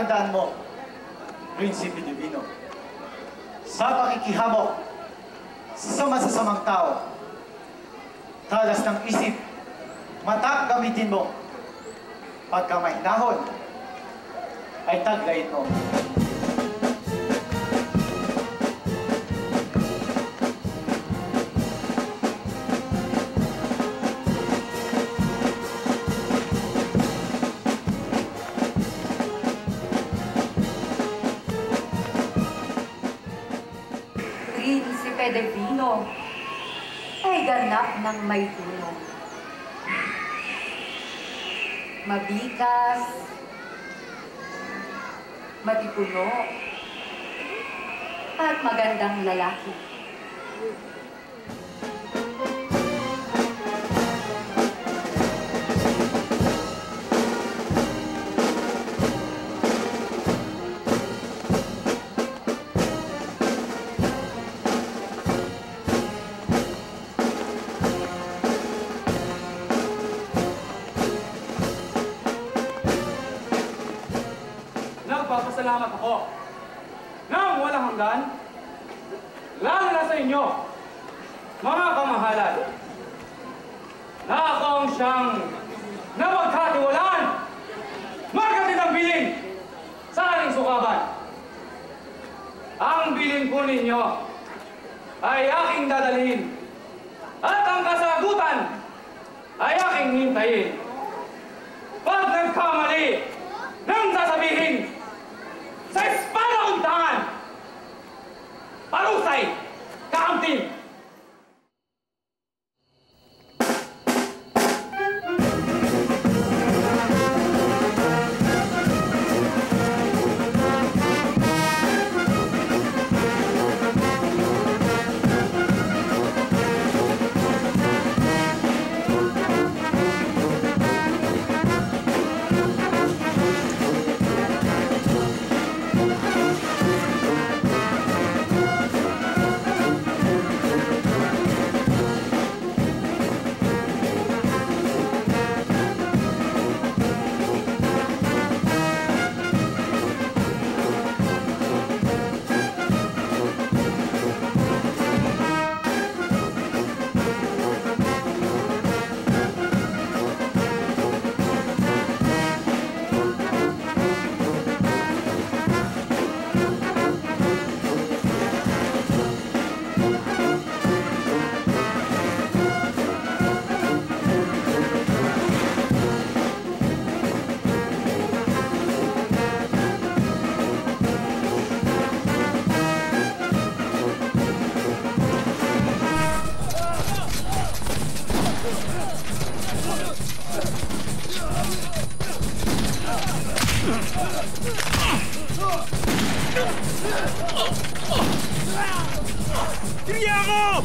Tandaan mo, Prinsipe Divino, sa pakikihamok sa masasamang tao, talas ng isip, matak gamitin mo. Pagka mahinahon, ay taglayin mo. Prinsipe Divino ay ganap ng may tulong. Mabikas, matipuno, at magandang lalaki. Nagpapasalamat ako nang walang hanggan, lalo na sa inyo, mga kamahalan, na ako ang siyang napagkatiwalaan, magkatid ang bilin sa aking sukaban. Ang bilin po ninyo ay aking dadalhin at ang kasagutan ay aking hintayin. Pag nagkamali nang sasabihin sa espada kong tangan, parusay, kakamtin. Tingnan ako!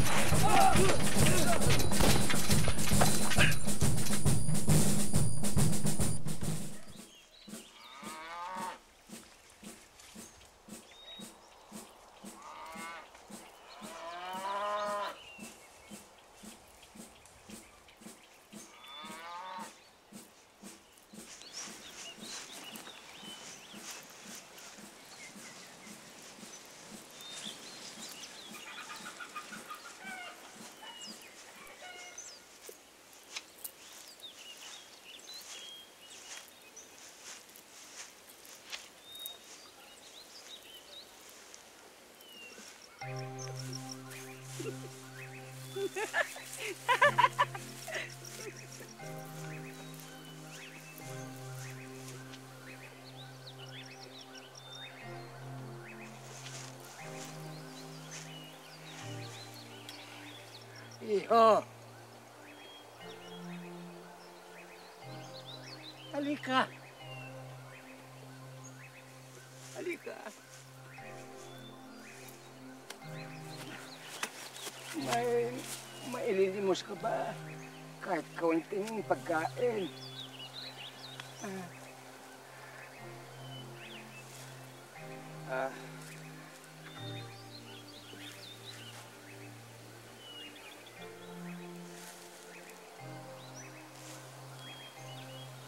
Iho. Halika. Halika. Maililimos ka ba? Kahit kaunting pagkain.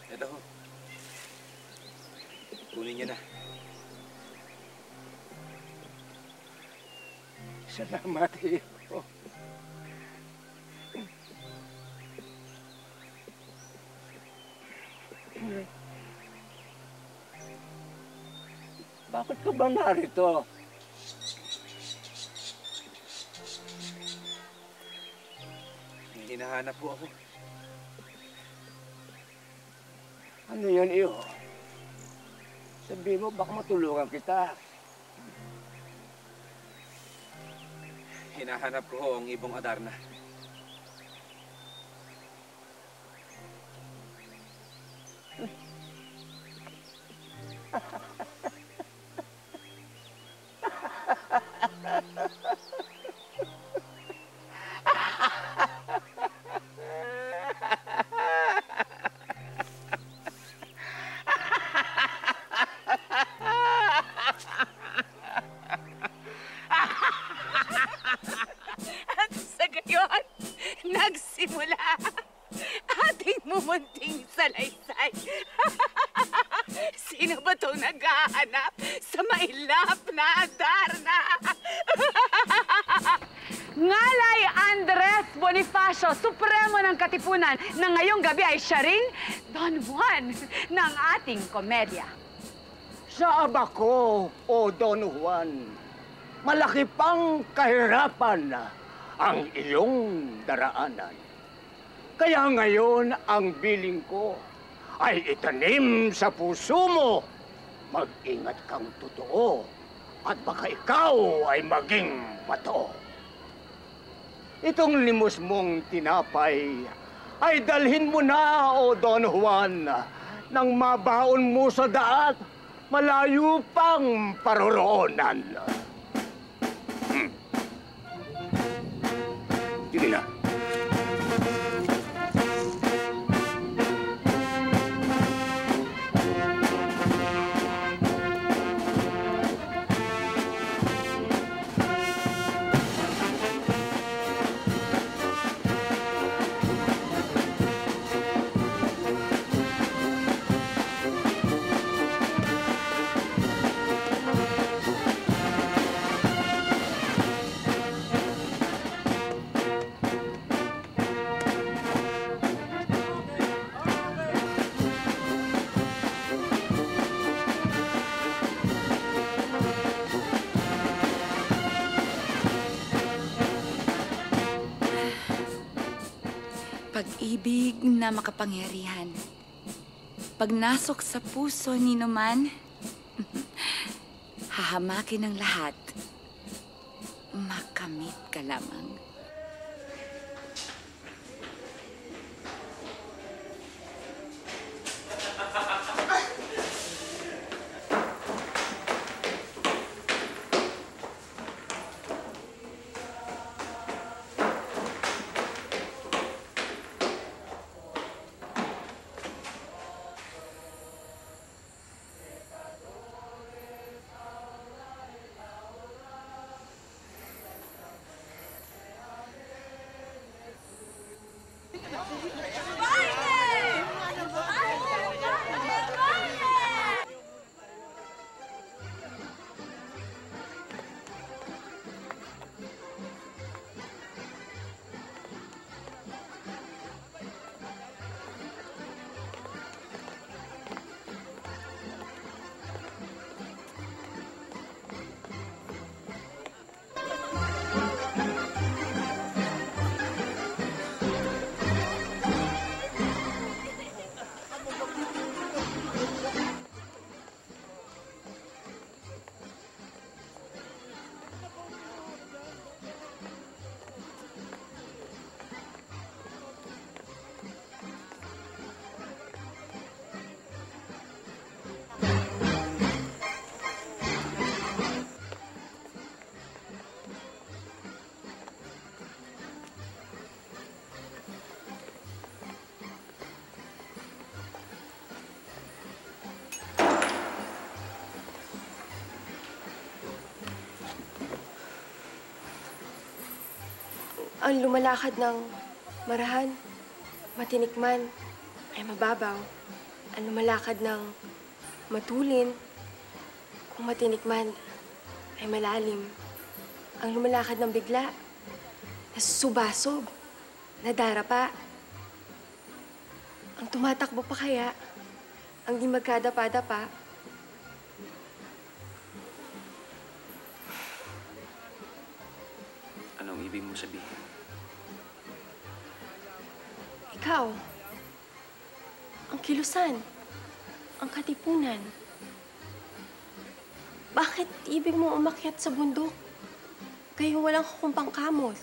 Ito ho. Kunin niyo na. Salamat, hijo. Bakit ka ba narito? Hinahanap po ako. Ano yun, iyo? Sabi mo, baka matulungan kita. Hinahanap ko ho ang ibong Adarna. At sa gayon, nagsimula ating mumunting salaysay. Sino ba itong naghahanap sa mailap na Adarna? Ngalay Andres Bonifacio, Supremo ng Katipunan, na ngayong gabi ay siya rin Don Juan ng ating komedya. Sa abako, o Don Juan, malaki pang kahirapan ang iyong daraanan. Kaya ngayon ang biling ko ay itanim sa puso mo. Mag-ingat kang totoo at baka ikaw ay maging bato. Itong limos mong tinapay ay dalhin mo na, o Don Juan, nang mabaon mo sa daat, malayo pang paroroonan. Sige na. Pag-ibig na makapangyarihan. Pagnasok sa puso ni naman, hahamakin ang lahat. Makamit ka lamang. Ang lumalakad ng marahan, matinikman, ay mababaw. Ang lumalakad ng matulin, Kung matinik man, ay malalim. Ang lumalakad ng bigla, nasusubasog, nadarapa. Ang tumatakbo pa kaya, ang di magkadapa-dapa. Anong ibig mo sabihin? Ikaw, ang kilusan, ang katipunan. Bakit ibig mo umakyat sa bundok? Kayong walang kukumpang kamot.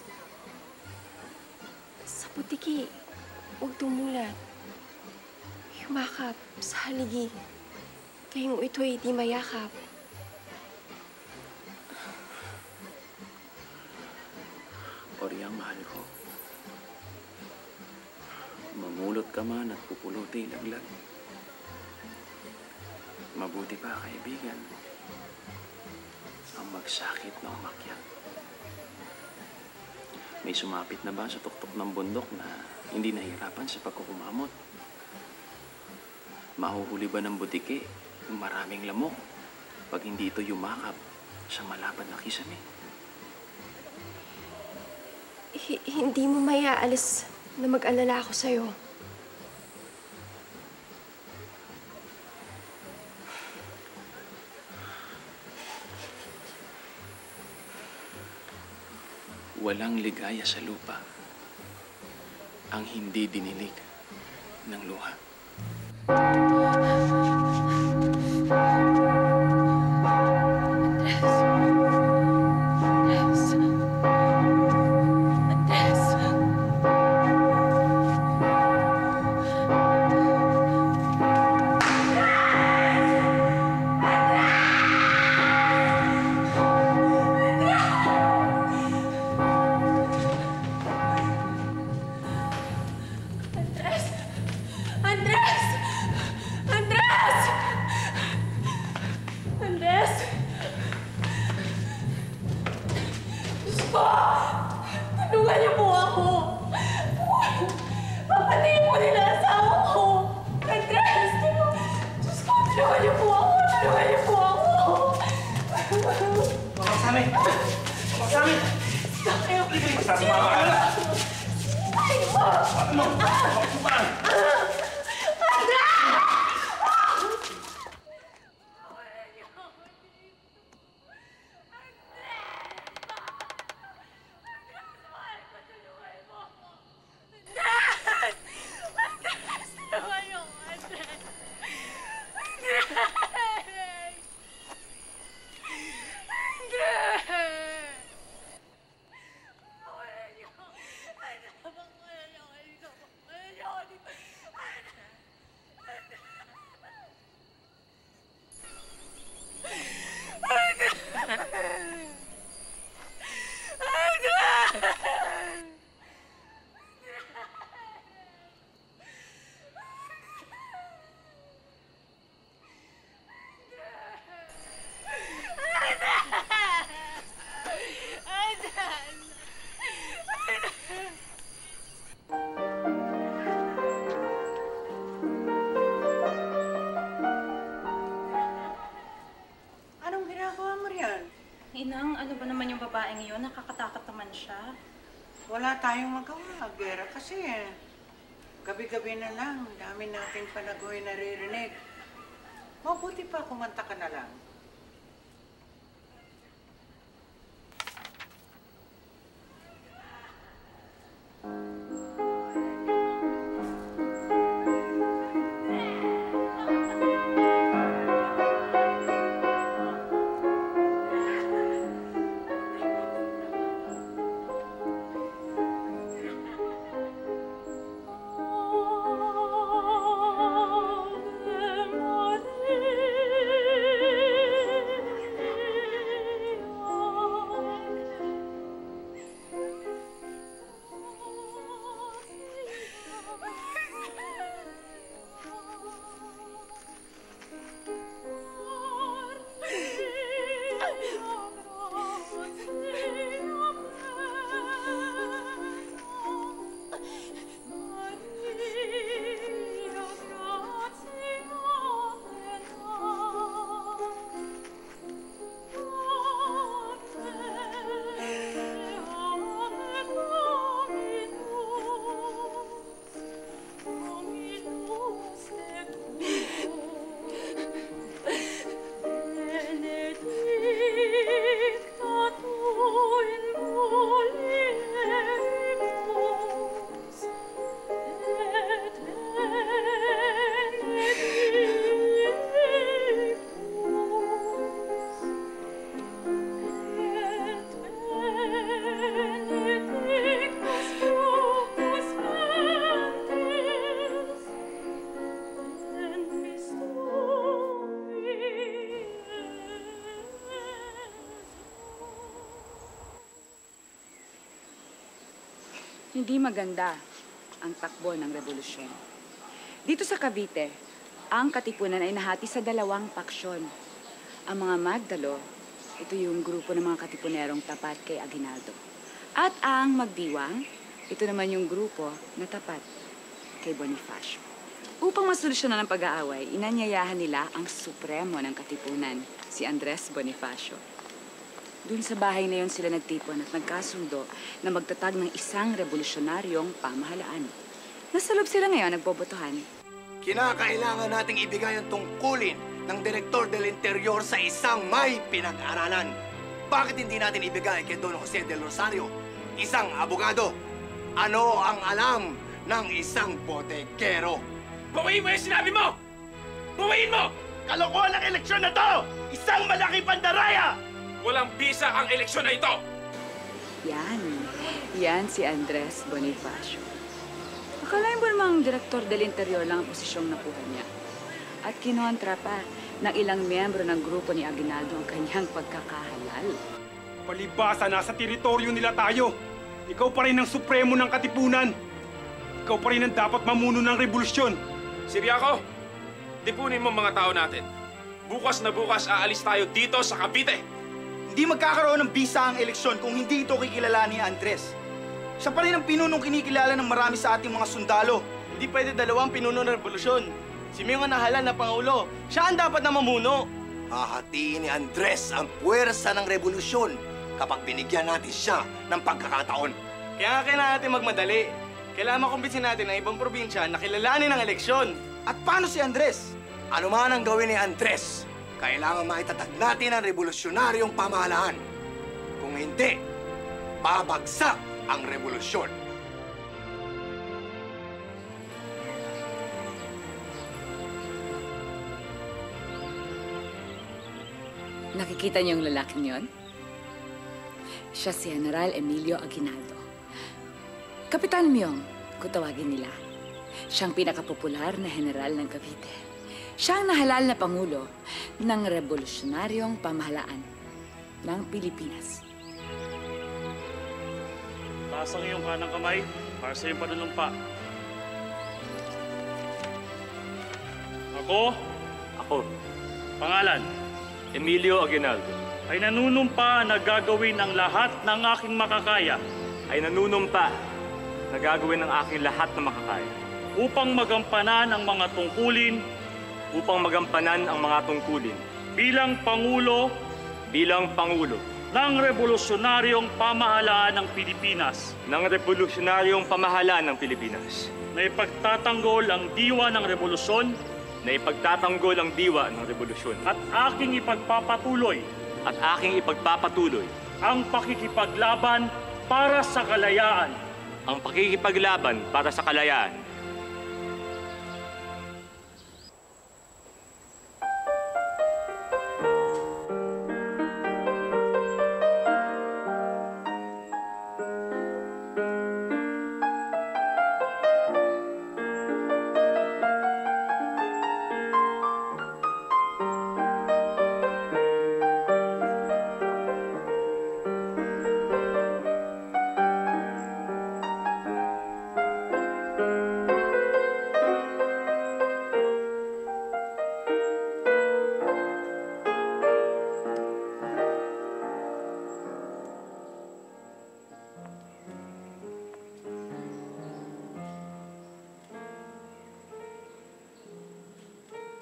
Sa putiki, huwag tumulat. Yumakap sa haligi. Kayong ito'y di mayakap. Oriang mahal ko. Mamulot ka man at pupuluti laglag. Mabuti pa, kaibigan, ang magsakit na umakyat. May sumapit na ba sa tuktok ng bundok na hindi nahirapan sa pagkukumamot? Mahuhuli ba ng butike ng maraming lamok pag hindi ito yumakap sa malapad na kisame? Hindi mo mayaalis na mag-alala ako sa'yo. Walang ligaya sa lupa ang hindi dinilig ng luha. Tulungan niyo po ako! Papatayin po nila asawa ko! Andres! Diyos ko, tulungan niyo po ako! Tulungan niyo po ako! Mama sa amin! Mama sa amin! Basta sumama ka na! Ay mo! Ano? Bakit mo ba? Inang, ano ba naman yung babaeng yun? Nakakatakot naman siya. Wala tayong magawa. Gera kasi gabi-gabi na lang. Dami nating panagoy naririnig. Mabuti pa kumanta ka na lang. Ave Maria. Hindi maganda ang takbo ng revolusyon. Dito sa Cavite, ang Katipunan ay nahati sa dalawang paksyon. Ang mga Magdalo, ito yung grupo ng mga Katipunerong tapat kay Aguinaldo. At ang Magdiwang, ito naman yung grupo na tapat kay Bonifacio. Upang masolusyonan ang pag-aaway, inanyayahan nila ang supremo ng Katipunan, si Andres Bonifacio. Doon sa bahay na yun sila nagtipon at nagkasundo na magtatag ng isang revolusyonaryong pamahalaan. Nasa loob sila ngayon nagbobotohan. Kinakailangan nating ibigay ang tungkulin ng Direktor del Interior sa isang may pinag-aralan. Bakit hindi natin ibigay kay Don Jose del Rosario, isang abogado? Ano ang alam ng isang botekero? Bawiin mo yung sinabi mo! Bawiin mo! Kalokohan ang eleksyon na to! Isang malaking pandaraya! Walang bisa ang eleksyon na ito! Yan si Andres Bonifacio. Akalain mo namang Direktor del Interior lang ang posisyong nakuha niya. At kinontra pa ng ilang miyembro ng grupo ni Aguinaldo ang kanyang pagkakahalal. Palibasa, nasa teritoryo nila tayo. Ikaw pa rin ang supremo ng Katipunan. Ikaw pa rin ang dapat mamuno ng revolusyon. Siriaco, tipunin mo mga tao natin. Bukas na bukas aalis tayo dito sa Cavite. Hindi magkakaroon ng bisa ang eleksyon kung hindi ito kikilala ni Andres. Siya pa rin ang pinunong kinikilala ng marami sa ating mga sundalo. Hindi pwede dalawang pinuno ng revolusyon. Si Mio ang nahalan na Pangulo. Siya ang dapat na mamuno. Hahatiin ni Andres ang puwersa ng revolusyon kapag binigyan natin siya ng pagkakataon. Kaya nga kailangan natin magmadali. Kailangan makumbinsin natin ang ibang probinsya na kilalanin ang eleksyon. At paano si Andres? Ano man ang gawin ni Andres, kailangan maitatag natin ang revolusyonaryong pamahalaan. Kung hindi, babagsak ang revolusyon. Nakikita niyo yung lalaking yon? Siya si General Emilio Aguinaldo. Kapitan Myong, kung tawagin nila. Siyang pinakapopular na general ng Cavite. Siya ang nahalal na pangulo ng revolusyonaryong pamahalaan ng Pilipinas. Taas ang iyong kanang kamay para sa iyong panunumpa. Ako. Pangalan? Emilio Aguinaldo. Ay nanunumpa na gagawin ang lahat ng aking makakaya. Ay nanunumpa na gagawin ang aking lahat na makakaya. Upang magampanan ang mga tungkulin. Bilang Pangulo. Ng revolusyonaryong pamahalaan ng Pilipinas. Na ipagtatanggol ang diwa ng revolusyon. At aking ipagpapatuloy. Ang pakikipaglaban para sa kalayaan.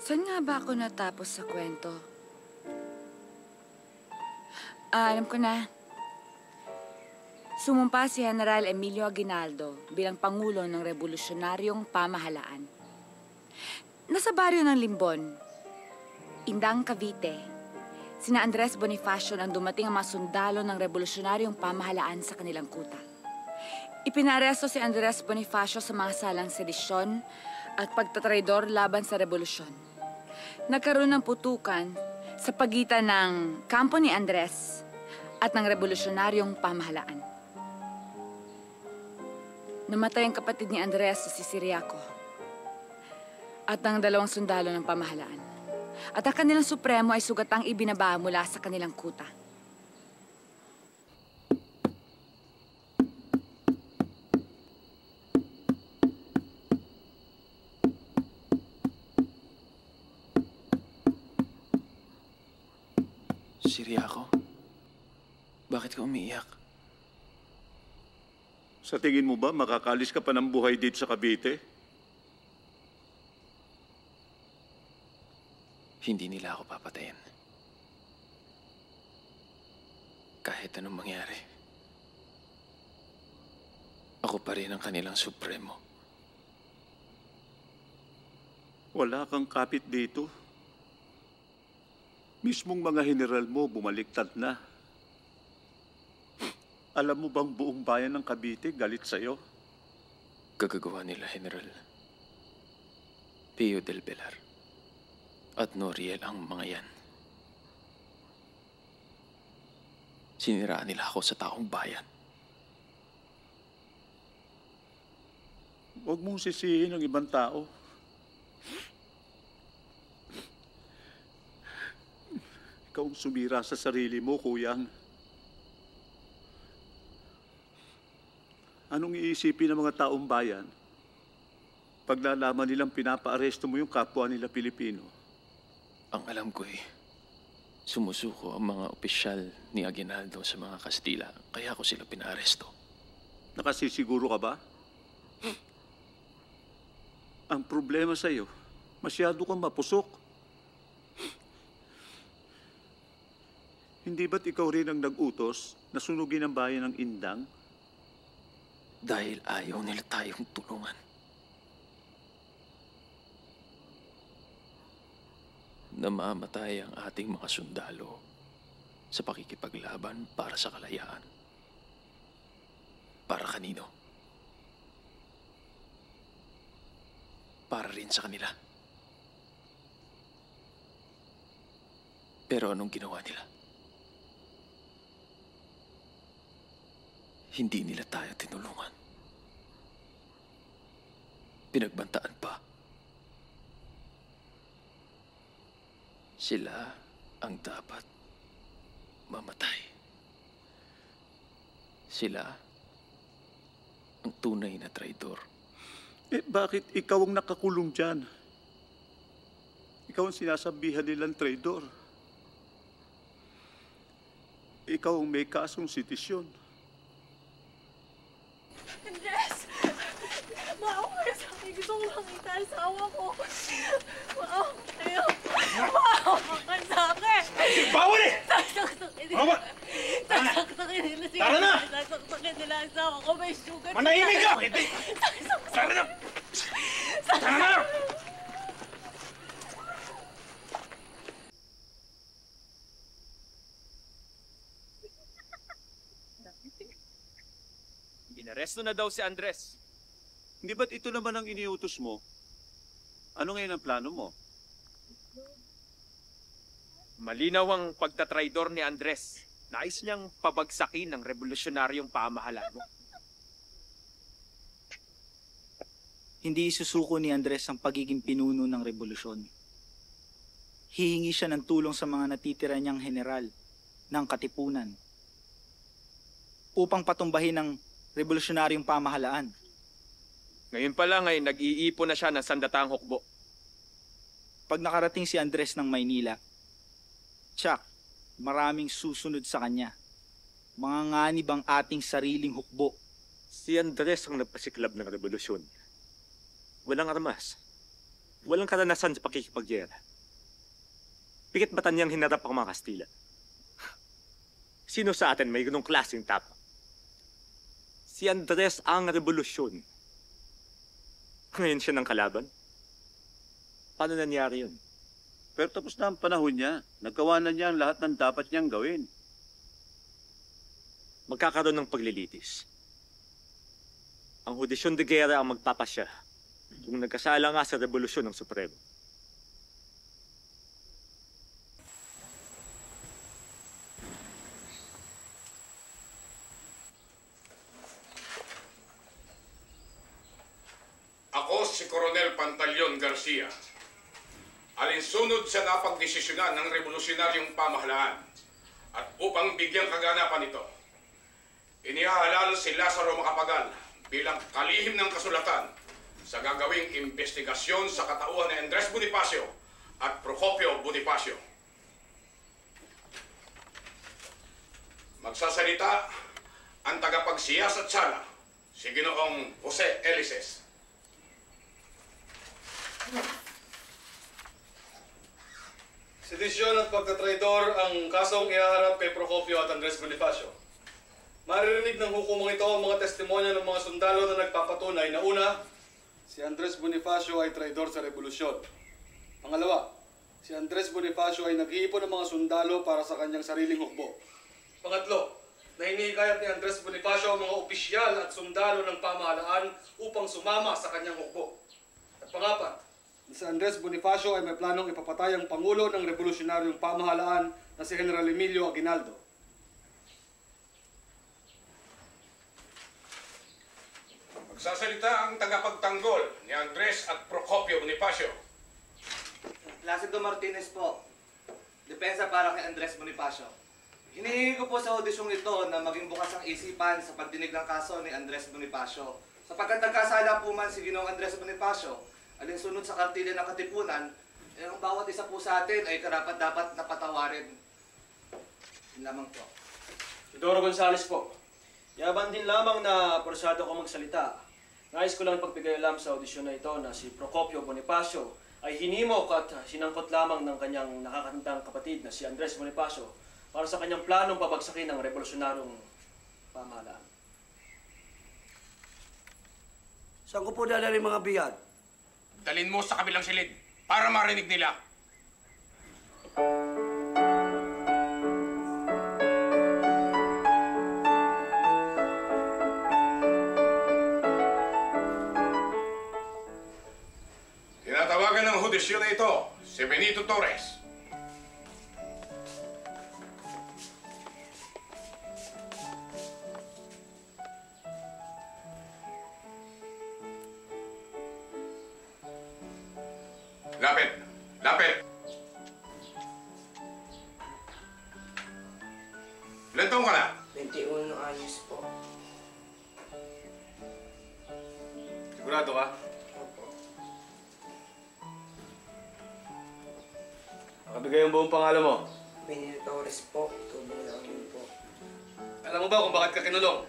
Saan nga ba ako natapos sa kwento? Alam ko na. Sumumpa si General Emilio Aguinaldo bilang Pangulo ng Revolusyonaryong Pamahalaan. Nasa baryo ng Limbon, Indang, Cavite, sina Andres Bonifacio nang dumating ang mga sundalo ng Revolusyonaryong Pamahalaan sa kanilang kuta. Ipinaresto si Andres Bonifacio sa mga salang sedisyon at pagtatraidor laban sa revolusyon. Nagkaroon ng putukan sa pagitan ng kampo ni Andres at ng revolusyonaryong pamahalaan. Namatay ang kapatid ni Andres sa si Siriaco at ang dalawang sundalo ng pamahalaan. At ang kanilang supremo ay sugatang ibinaba mula sa kanilang kuta. Siriaco? Bakit ka umiiyak? Sa tingin mo ba makakalis ka pa ng buhay dito sa Cavite? Hindi nila ako papatayin. Kahit anong mangyari. Ako pa rin ang kanilang supremo. Wala kang kapit dito. Mismong mga general mo bumaliktad na. Alam mo bang buong bayan ng Cavite galit sa'yo? Gagagawa nila, General. Pio del Pilar at Noriel ang mga yan. Siniraan nila ako sa taong bayan. Huwag mong sisihin ang ibang tao. Ikaw ang sumira sa sarili mo, Kuyang. Anong iisipin ng mga taong bayan pag nalaman nilang pinapaaresto mo yung kapwa nila Pilipino? Ang alam ko sumusuko ang mga opisyal ni Aguinaldo sa mga Kastila, kaya ko sila pinaaresto. Nakasisiguro ka ba? Ang problema sa'yo, masyado kang mapusok. Hindi ba't ikaw rin ang nag-utos na sunugin ang bayan ng Indang? Dahil ayaw nila tayong tulungan. Namamatay ang ating mga sundalo sa pakikipaglaban para sa kalayaan. Para kanino? Para rin sa kanila. Pero anong ginawa nila? Hindi nila tayo tinulungan. Pinagbantaan pa. Sila ang dapat mamatay. Sila ang tunay na traidor. Bakit ikaw ang nakakulong dyan? Ikaw ang sinasabihan nilang traidor. Ikaw ang may kasong sitisyon. Andres! Maawa kayo sa akin. Gusto ko makita ang asawa ko. Maawa kayo. Maawa ka sa akin. Bawal eh! Sasaksakin nila. Sasaksakin nila. Tara na! Sasaksakin nila ang asawa ko. May sugar. Manahimik ka! Tara na! Tara na! Inaresto na daw si Andres. Hindi ba't ito naman ang iniutos mo? Ano ngayon ang plano mo? Malinaw ang pagtatraidor ni Andres. Nais niyang pabagsakin ng revolusyonaryong pamahalaan mo. Hindi isusuko ni Andres ang pagiging pinuno ng revolusyon. Hihingi siya ng tulong sa mga natitira niyang general ng katipunan upang patumbahin ang revolusyonaryong pamahalaan. Ngayon pa lang ay nag-iipon na siya ng sandatahang hukbo. Pag nakarating si Andres ng Maynila, tsak, maraming susunod sa kanya. Mga nganib ang ating sariling hukbo. Si Andres ang nagpasiklab ng revolusyon. Walang armas. Walang karanasan sa pakikipagyera. Pikit batan niyang hinarap ang mga Kastila. Sino sa atin may ganong klaseng tapang? Si Andres ang revolusyon. Ngayon siya ng kalaban? Paano nangyari yun? Pero tapos na ang panahon niya. Naggawa na niya ang lahat ng dapat niyang gawin. Magkakaroon ng paglilitis. Ang Hodisyon de Guerra ang magpapasya kung nagkasala nga sa revolusyon ng Supremo. Ako si Coronel Pantaleon Garcia. Alinsunod sa napagdesisyonan ng revolusyonaryong pamahalaan at upang bigyang kaganapan ito, inihahalal si Lazaro Macapagal bilang kalihim ng kasulatan sa gagawing investigasyon sa katauhan ni Andres Bonifacio at Procopio Bonifacio. Magsasalita ang tagapagsiyasat sala, si Ginoong Jose Elices. Sedisyon at pagkatraidor ang kasong ihaharap kay Procopio at Andres Bonifacio. Maririnig ng hukumang ito ang mga testimonya ng mga sundalo na nagpapatunay na una, si Andres Bonifacio ay traidor sa revolusyon. Pangalawa, si Andres Bonifacio ay nag-iipon ng mga sundalo para sa kanyang sariling hukbo. Pangatlo, na hinihikayat ni Andres Bonifacio ang mga opisyal at sundalo ng pamahalaan upang sumama sa kanyang hukbo. At pangapat, si Andres Bonifacio ay may planong ipapatay ang Pangulo ng Revolusyonaryong Pamahalaan na si General Emilio Aguinaldo. Magsasalita ang tagapagtanggol ni Andres at Procopio Bonifacio. Placido Martinez po. Depensa para kay Andres Bonifacio. Hinihingi ko po sa audisyong ito na maging bukas ang isipan sa pagdinig ng kaso ni Andres Bonifacio. Sapagkat nagkasala po man si Ginoong Andres Bonifacio, alinsunod sa kartilya ng Katipunan, ang bawat isa po sa atin ay karapat-dapat na patawarin. Yun lamang po. Isidoro Gonzales po. Yaban din lamang na porsado ko magsalita. Nais ko lang pagbigay alam sa audisyon na ito na si Procopio Bonifacio ay hinimok at sinangkot lamang ng kanyang nakakatandang kapatid na si Andres Bonifacio para sa kanyang planong pabagsakin ng revolusyonaryong pamahalaan. Saan ko po dadalhin mga biyad? Dalin mo sa kabilang silid para marinig nila. Tinatawagan ng hudisyon na ito si Benito Torres. Lapit! Lapit! Ilan taong ka na? 21 anyos po. Sigurado ka? Nakabigay ang buong pangalan mo. Benito Torres po. Tubong lang yun po. Alam mo ba kung bakit ka kinulong?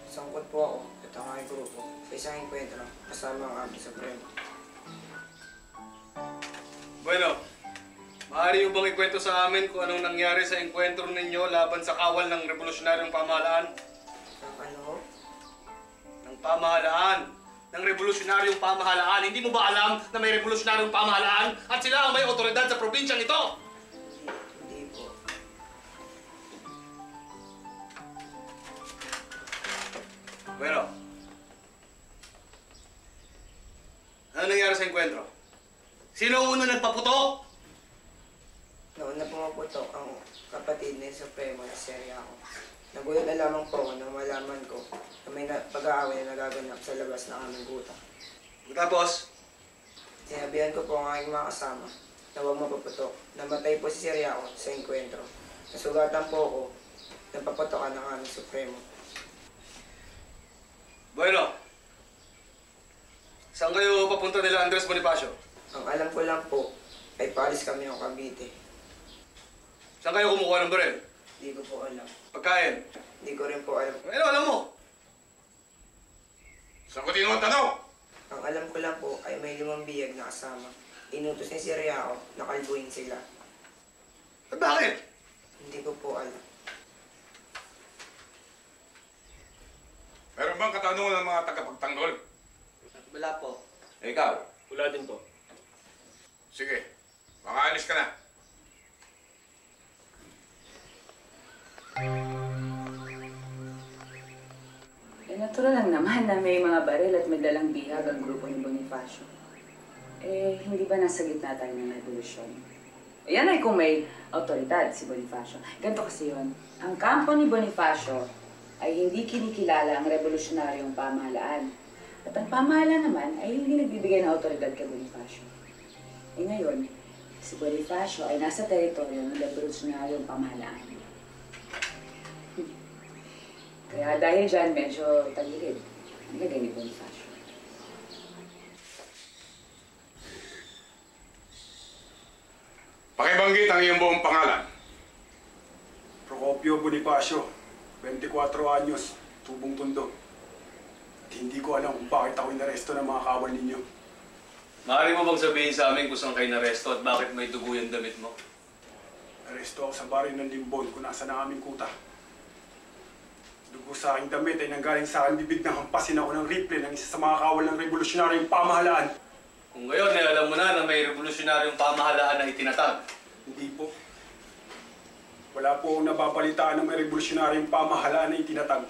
Sangkot po ako at ang aking grupo sa isang enkwentro kasama ang aming Supremo. Bueno, maaari mo bang ikwento sa amin kung anong nangyari sa enkwentro ninyo laban sa kawal ng revolusyonaryong pamahalaan? Ano? Ng pamahalaan. Ng revolusyonaryong pamahalaan. Hindi mo ba alam na may revolusyonaryong pamahalaan at sila ang may otoridad sa probinsyang ito? Hindi po. Bueno, ano nangyari sa enkwentro? Sino una nagpaputok? Nauna pumaputok ang kapatid ni Supremo na si Ariaco. Nagulat na lamang po ako nang malaman ko na may pag-aaway na nagaganap sa labas ng aming guta. Tapos? Sinabihan ko po ang aking mga kasama na huwag mapaputok. Namatay po si Ariaco sa enkwentro. Nasugatan po ako na paputokan ng aming Supremo. Bueno, saan kayo papunta nila Andres Bonifacio? Ang alam ko lang po ay paalis kami ng Cavite. Saan kayo kumukuha ng baril? Hindi ko po alam. Pagkain? Hindi ko rin po alam. Ano alam mo? Sagutin mo ang tanong! Ang alam ko lang po ay may 5 biyag na kasama. Inutos ni si Ariaco na kalbuhin sila. At bakit? Hindi ko po alam. Meron bang katanungan ng mga tagapagtanggol? Wala po. Ikaw? Wala din po. Sige, makaalis ka na. Natural lang naman na may mga baril at may dalang bihag ang grupo ni Bonifacio. Hindi ba nasa gitna tayo ng revolusyon? Yan ay kung may autoridad si Bonifacio. Ganito kasi yun. Ang kampo ni Bonifacio ay hindi kinikilala ang revolusyonaryong pamahalaan. At ang pamahalaan naman ay hindi nagbibigay ng autoridad kay Bonifacio. Ngayon, si Bonifacio ay nasa teritoryo ng revolusyonaryong pamahalaan. Kaya dahil dyan, medyo tagilid. Ang lagay ni Bonifacio. Pakibanggit ang iyong buong pangalan. Procopio Bonifacio. 24 anyos, tubong tundo. At hindi ko alam kung bakit ako inaresto ng mga kawal ninyo. Maaari mo bang sabihin sa amin kung saan kayo naresto at bakit may dugo yung damit mo? Naresto ako sa baryo ng Limbon kung nasa na aming kuta. Dugo sa aking damit ay nanggaling sa aking bibig nang hampasin ako ng rifle ng isa sa mga kawal ng revolusyonaryong pamahalaan. Kung ngayon ay alam mo na may revolusyonaryong pamahalaan na itinatag. Hindi po. Wala po akong nababalitaan na may revolusyonaryong pamahalaan na itinatag.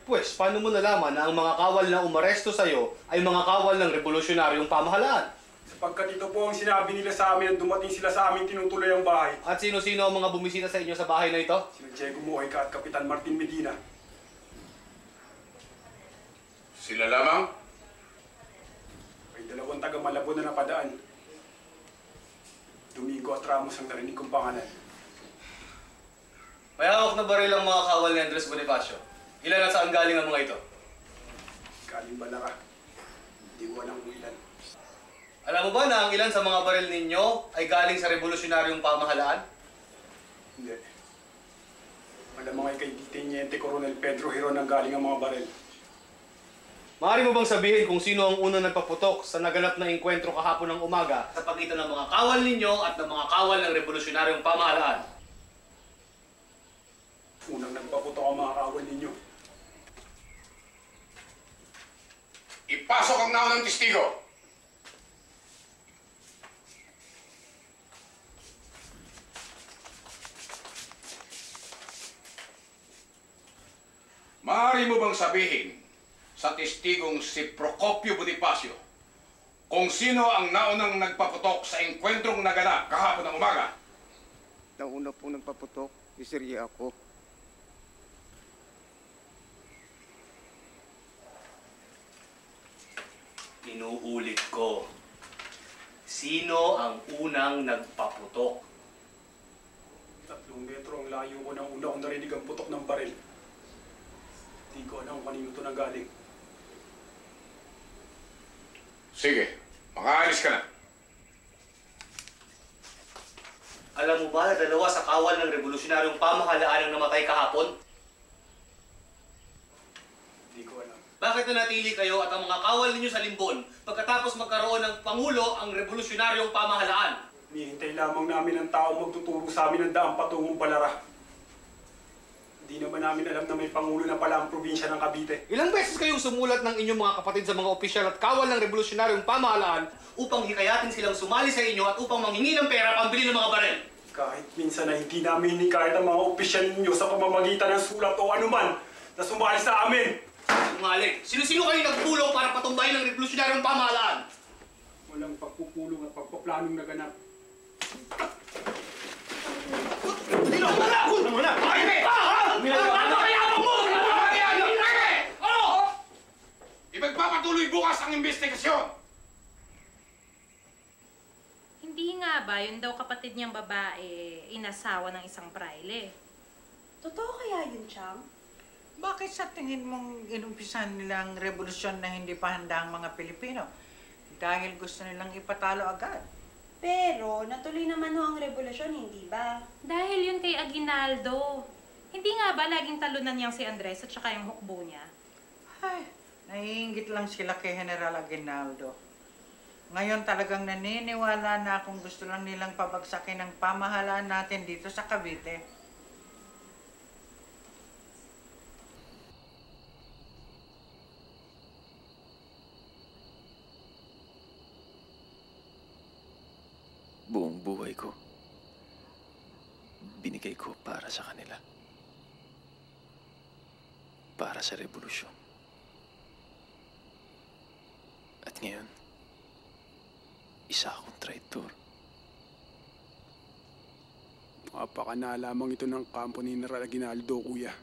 Pwes, paano mo nalaman na ang mga kawal na umaresto sa'yo ay mga kawal ng revolusyonaryong pamahalaan? Sapagkat ito po ang sinabi nila sa amin at dumating sila sa amin tinutuloy ang bahay. At sino-sino ang mga bumisita sa inyo sa bahay na ito? Sina Diego Mojica at Kapitan Martin Medina. Sila lamang? May 2 taga Malabo na napadaan. Domingo at Ramos ang narinig kong pangalan. May hawak na baril ang mga kawal ni Andres Bonifacio. Ilan at saan galing ang mga ito? Galing Balara. Hindi ko alam kung ilan. Alam mo ba na ang ilan sa mga baril ninyo ay galing sa revolusyonaryong pamahalaan? Hindi. Malamang ay kay Teniente Coronel Pedro Hiron ang galing ang mga baril. Maaari mo bang sabihin kung sino ang unang nagpaputok sa naganap na engkwentro kahapon ng umaga sa pagitan ng mga kawal ninyo at ng mga kawal ng revolusyonaryong pamahalaan? Unang nagpaputok ang mga kawal ninyo. Ipasok ang naunang testigo. Maaari mo bang sabihin sa testigong si Procopio Bonifacio kung sino ang naunang nagpaputok sa engkwentrong naganap kahapon ng umaga? Nauna pong nagpaputok, isirya ako. Inuulit ko. Sino ang unang nagpaputok? 3 metro ang layo ko nang una kong narinig ang putok ng baril. Hindi ko alam kung kanino ito nanggaling. Sige, makaalis ka na. Alam mo ba na 2 sa kawal ng revolusyonaryong pamahalaan ang namatay kahapon? Hindi ko alam. Bakit nanatili kayo at ang mga kawal ninyo sa Limbon pagkatapos magkaroon ng Pangulo ang revolusyonaryong pamahalaan? Hinihintay lamang namin ang tao magtuturo sa amin ng daang patungong Balara. Hindi naman namin alam na may Pangulo na pala ang probinsya ng Cavite. Ilang beses kayong sumulat ng inyong mga kapatid sa mga opisyal at kawal ng revolusyonaryong pamahalaan upang hikayatin silang sumali sa inyo at upang manghingi ng pera pambili ng mga baril? Kahit minsan na hindi namin hinikayat ang mga opisyal ninyo sa pamamagitan ng sulat o anuman na sumali sa amin. Sinungaling! Sino-sino kayo nagpulong para patumbayin ng revolusyonaryong pamahalaan? Walang pagpupulong at pagpaplanong naganap. Dino! Ano mo na? Ay! Ano kaya mo? Ano? Ipagpapatuloy bukas ang investigasyon! Hindi nga ba, yun daw kapatid niyang babae, inasawa ng isang praile. Totoo kaya yun, Chang? Bakit sa tingin mong inumpisan nilang revolusyon na hindi pa handa ang mga Pilipino? Dahil gusto nilang ipatalo agad. Pero natuloy naman ho ang revolusyon, hindi ba? Dahil yun kay Aguinaldo. Hindi nga ba laging talunan niyang si Andres at saka yung hukbo niya? Ay, naiinggit lang sila kay General Aguinaldo. Ngayon talagang naniniwala na kung gusto lang nilang pabagsakin ang pamahalaan natin dito sa Cavite. Buong buhay ko, binigay ko para sa kanila. Para sa revolusyon. At ngayon, isa akong traitor. Mapakana lamang ito ng kampo ni General Aguinaldo, kuya.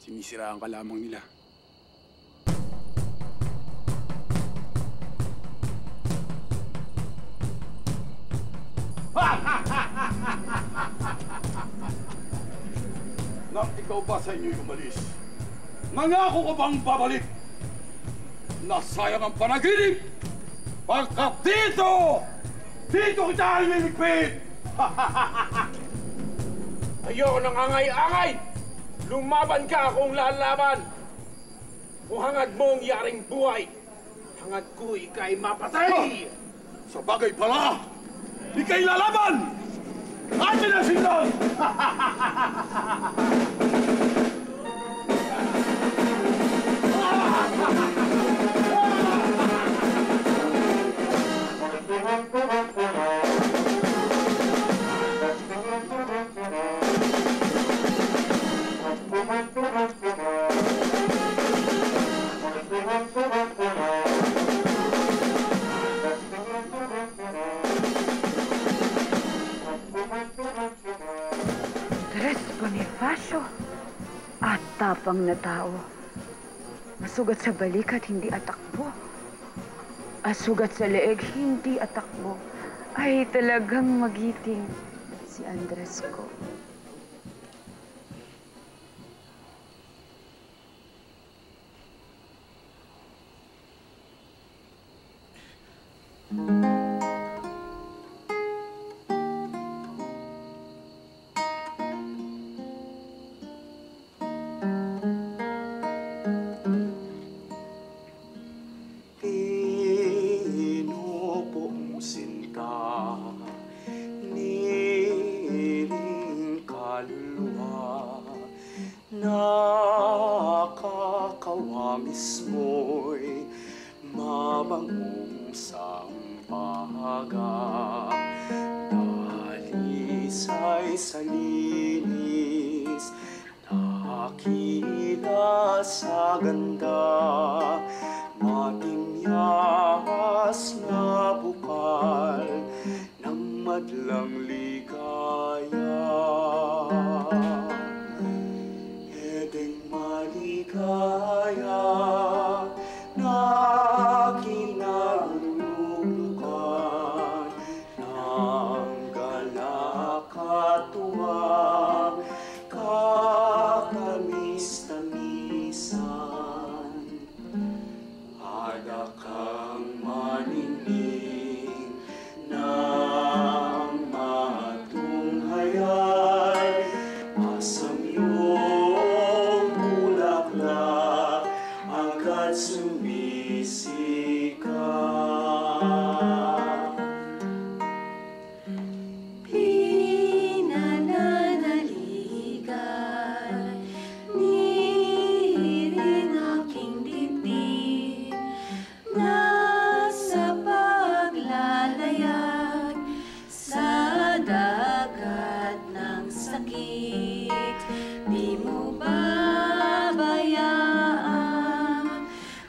Sinisiraan ka lamang nila. Nak, ikaw ba sa inyo'y umalis? Nangako ka bang babalik? Nasayang ang panaginip! Pagkat dito! Dito kita ililigpit! Ayoko nang angay-angay! Lumaban ka kung lalaban! Kung hangad mong yaring buhay, hangad ko ika'y mapatay! Sa bagay pala, ika'y lalaban! Atin ang signal! Andres Bonifacio, at tapang na tao. Masugat sa balikat, hindi atakbo. Asugat sa leeg, hindi atakbo. Ay, talagang magiting si Andres ko. Pinupumusin ka, niring kaluluwa, nakakawamis mo'y mabangong sampaga. Dalisay sa linis, nakakila sa ganda, matimyas na bukal ng madlang ligaya. Edeng maligaya na kinarululukan ng galak at tuwa, kakamis-tamisan. Ada kang maningning ng matunghayan, asam iyong bulaklak agad sumisikat. Pinananaligan, niring aking dibdib, nasa paglalayag sa dagat ng sakit. Di mo babayaan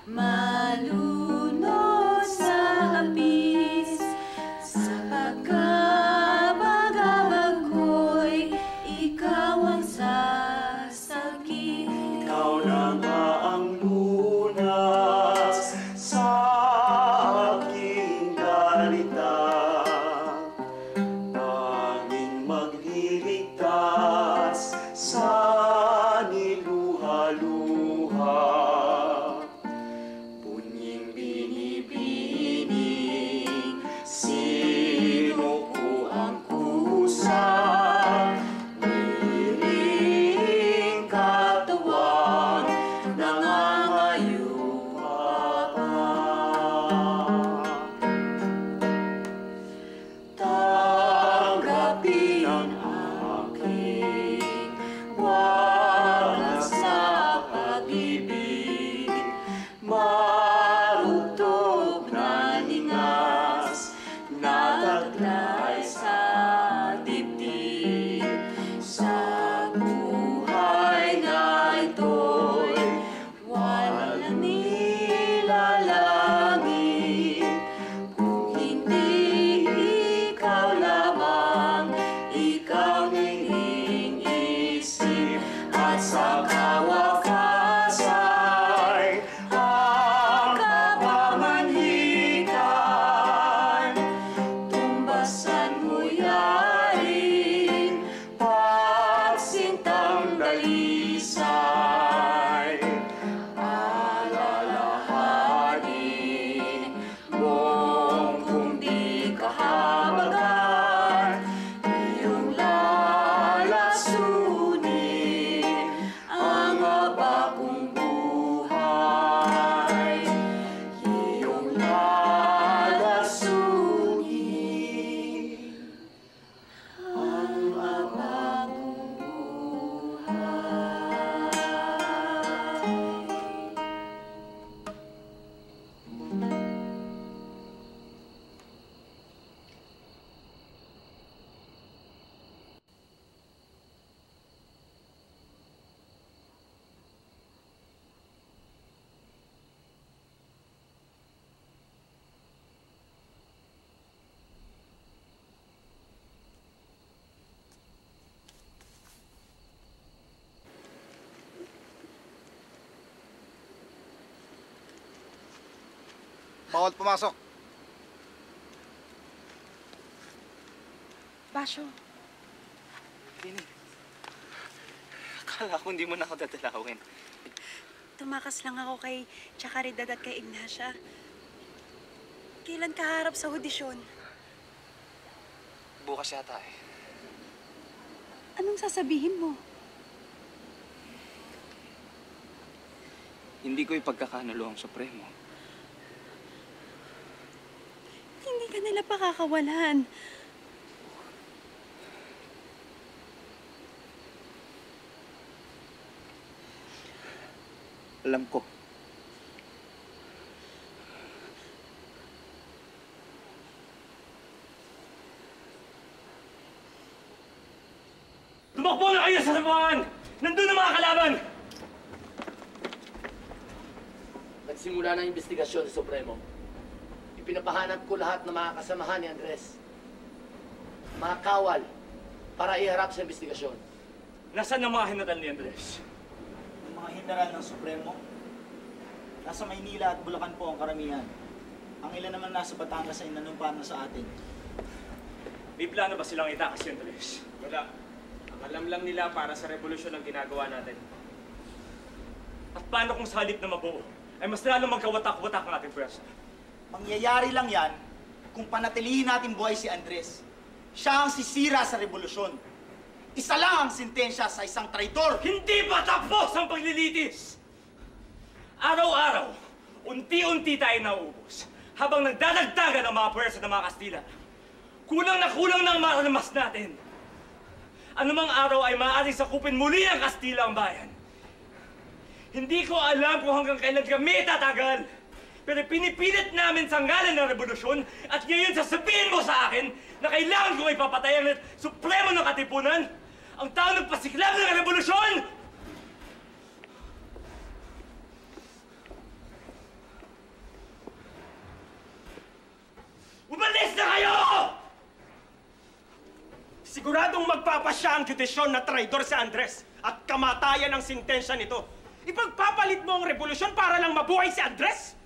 malunod sa apis, sa pagkabagabag ko'y ikaw ang sasakit. Ikaw na nga ang lunas sa aking dalita, tanging magliligtas sa niluha-luha. Punying binibining, sino ko ang kusa, niling katawan, nangangayuha pa. Tanggapin ang aking wagas na pag-ibig, marutog na lingas, nataglay sa dibdib. Sa buhay na ito'y walang nilalangin kung hindi ikaw lamang, ikaw iniisip. At sa kawakasan ang kapamanhikan, tumbasan mo yaring pagsintang dalisay. Alalahanin mong kung di kahabagan, iyong lalasunin Bawal pumasok. Basyo. Dini, akala ko hindi mo na ako dadalawin. Tumakas lang ako kay Chakaridad at kay Ignacia. Kailan ka harap sa audisyon? Bukas yata eh. Anong sasabihin mo? Hindi ko ipagkakanulo ang Supremo. Hindi ka nila pakakawalan. Alam ko. Tumakbo na kayo sa sabuhan! Nandun ang mga kalaban! Nagsimula na ang investigasyon sa Supremo. Ipinapahanap ko lahat ng mga kasamahan ni Andres. Mga kawal para iharap sa investigasyon. Nasaan ang mga hinatan ni Andres? Ang mga general ng Supremo, nasa Maynila at Bulacan po ang karamihan. Ang ilan naman nasa Batangas ay nanumpa na sa atin. May plano ba silang itakas si Andres? Wala. Ang alam lang nila para sa revolusyon ang ginagawa natin. At paano kung sa halip na mabuo, ay mas lalo magkawatak-watak ang ating pwersa? Mangyayari lang yan kung panatilihin natin buhay si Andres. Siya ang sisira sa revolusyon. Isa lang ang sentensya sa isang traitor. Hindi pa tapos ang paglilitis! Araw-araw, unti-unti tayo nauubos habang nagdadagdagan ang mga pwersa ng mga Kastila. Kulang na kulang na ang maralamas natin. Anumang araw ay maaaring sakupin muli ng Kastila ang bayan. Hindi ko alam kung hanggang kailan kami tatagal. Pero pinipilit namin sa ngalan ng revolusyon at ngayon sasabihin mo sa akin na kailangan ko ipapatay ang supremo ng katipunan, ang tao nagpasiklab ng revolusyon! Umalis na kayo! Siguradong magpapasya ang judisyon na traidor si Andres at kamatayan ang sintensya nito. Ipagpapalit mo ang revolusyon para lang mabuhay si Andres?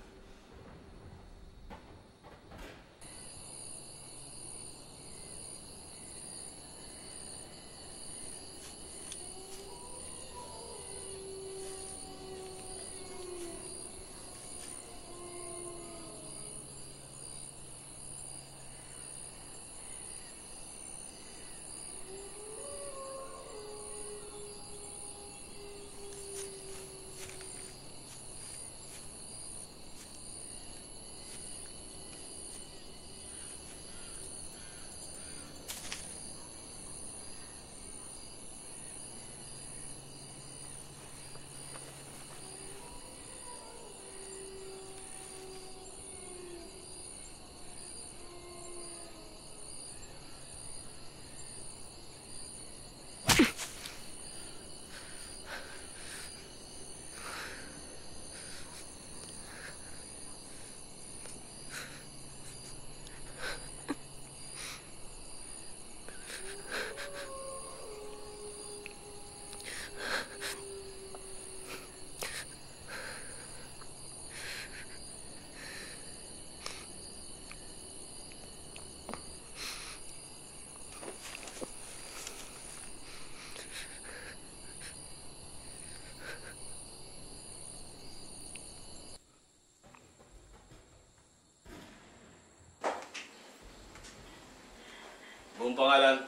Buong pangalan?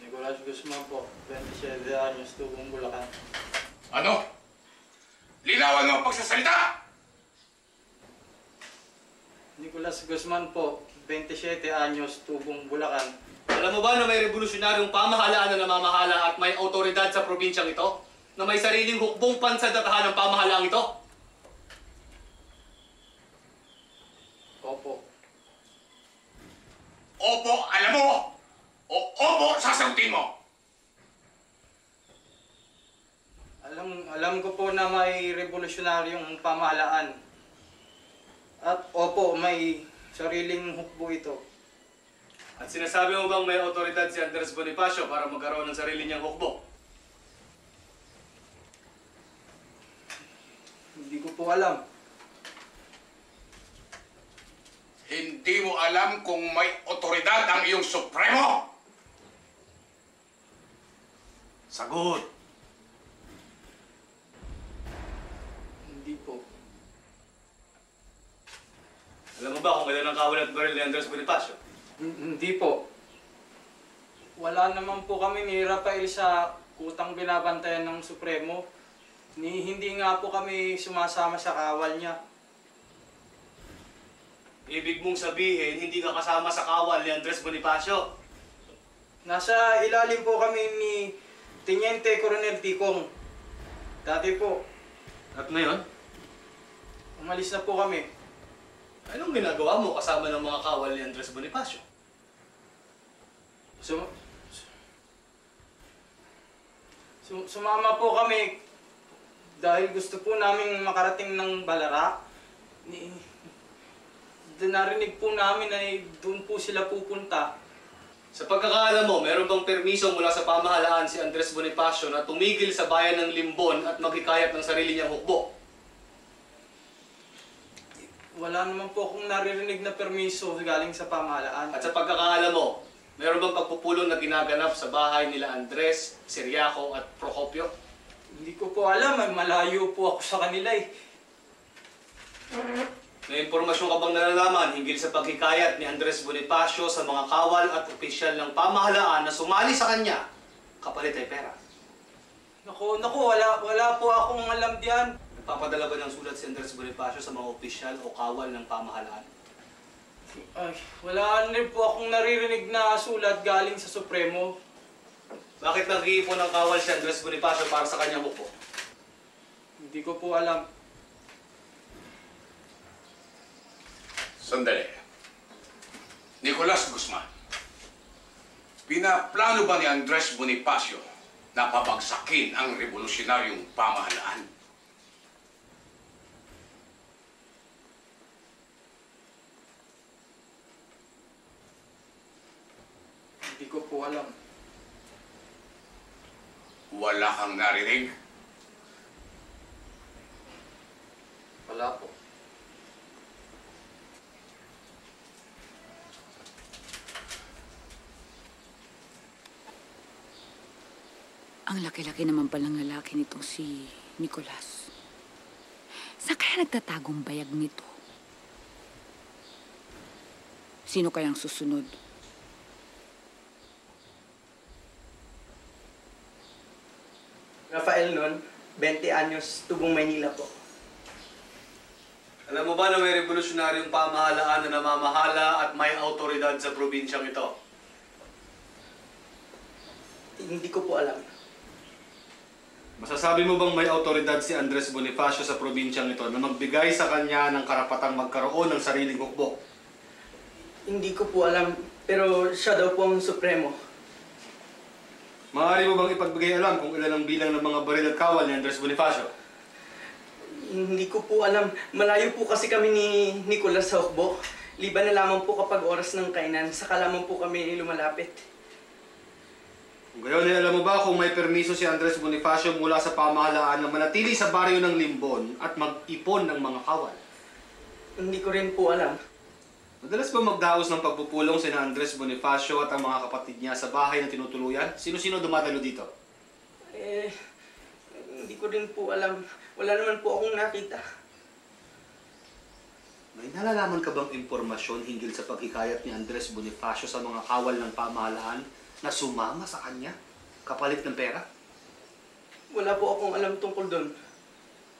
Nicolas Guzman po, 27 anyos, Tubong, Bulacan. Ano? Linawan mo ang pagsasalita! Nicolas Guzman po, 27 anyos, Tubong, Bulacan. Alam mo ba na may revolusyonaryong pamahalaan na namamahala at may otoridad sa probinsyang ito? Na may sariling hukbong pansadatahan ng pamahalaang ito? Opo. Opo, alam mo! O opo, sasagutin mo! Alam ko po na may revolusyonaryong pamahalaan. At opo, may sariling hukbo ito. At sinasabi mo bang may otoridad si Andres Bonifacio para magkaroon ng sarili niyang hukbo? Hindi ko po alam. Hindi mo alam kung may otoridad ang iyong Supremo? Sagot! Hindi po. Alam mo ba kung ilan ang kawal at baril ni Andres Bonifacio? Hindi po. Wala naman po kami ni Rafael sa kutang binabantayan ng Supremo. Hindi nga po kami sumasama sa kawal niya. Ibig mong sabihin, hindi ka kasama sa kawal ni Andres Bonifacio? Nasa ilalim po kami ni Teniente Coronel Ticong. Dati po. At ngayon? Umalis na po kami. Anong ginagawa mo kasama ng mga kawal ni Andres Bonifacio? Sumama po kami dahil gusto po namin makarating ng Balara. Narinig po namin na doon po sila pupunta. Sa pagkakaalam mo, meron bang permiso mula sa pamahalaan si Andres Bonifacio na tumigil sa bayan ng Limbon at maghikayat ng sarili niyang hukbo? Wala naman po akong naririnig na permiso galing sa pamahalaan. At sa pagkakaalam mo, meron bang pagpupulong na ginaganap sa bahay nila Andres, Ciriaco at Procopio? Hindi ko po alam, malayo po ako sa kanila eh. May impormasyon ka bang nalalaman hinggil sa paghikayat ni Andres Bonifacio sa mga kawal at opisyal ng pamahalaan na sumali sa kanya kapalit ay pera? Naku, wala po akong alam diyan. Nagpapadala ba ng sulat si Andres Bonifacio sa mga opisyal o kawal ng pamahalaan? Ay, wala rin po akong naririnig na sulat galing sa Supremo. Bakit nag-iipon ng kawal si Andres Bonifacio para sa kanyang hukbo? Hindi ko po alam. Sandali. Nicolas Guzman, pinaplano ba ni Andres Bonifacio na pabagsakin ang revolusyonaryong pamahalaan? Hindi ko po alam. Wala kang narinig? Wala po. Ang laki-laki naman palang lalaki nitong si Nicolas. Saan kaya nagtatagong bayag nito? Sino kayang susunod? Rafael nun, 20 anyos, Tubong Maynila po. Alam mo ba na may revolusyonaryong pamahalaan na namamahala at may autoridad sa probinsyang ito? Hindi ko po alam. Masasabi mo bang may autoridad si Andres Bonifacio sa probinsyang ito na magbigay sa kanya ng karapatang magkaroon ng sariling hukbo? Hindi ko po alam, pero siya daw po ang Supremo. Maaari mo bang ipagbigay alam kung ilan ang bilang ng mga baril at kawal ni Andres Bonifacio? Hindi ko po alam. Malayo po kasi kami ni Nicolas sa hukbo. Liban na lamang po kapag oras ng kainan, saka lamang po kami lumalapit. Kung gayon ay alam mo ba kung may permiso si Andres Bonifacio mula sa pamahalaan na manatili sa baryo ng Limbon at mag-ipon ng mga kawal? Hindi ko rin po alam. Madalas ba magdaos ng pagpupulong sina Andres Bonifacio at ang mga kapatid niya sa bahay na tinutuluyan? Sino-sino dumadalo dito? Hindi ko rin po alam. Wala naman po akong nakita. May nalalaman ka bang impormasyon hinggil sa paghikayat ni Andres Bonifacio sa mga kawal ng pamahalaan na sumama sa kanya kapalit ng pera? Wala po akong alam tungkol doon.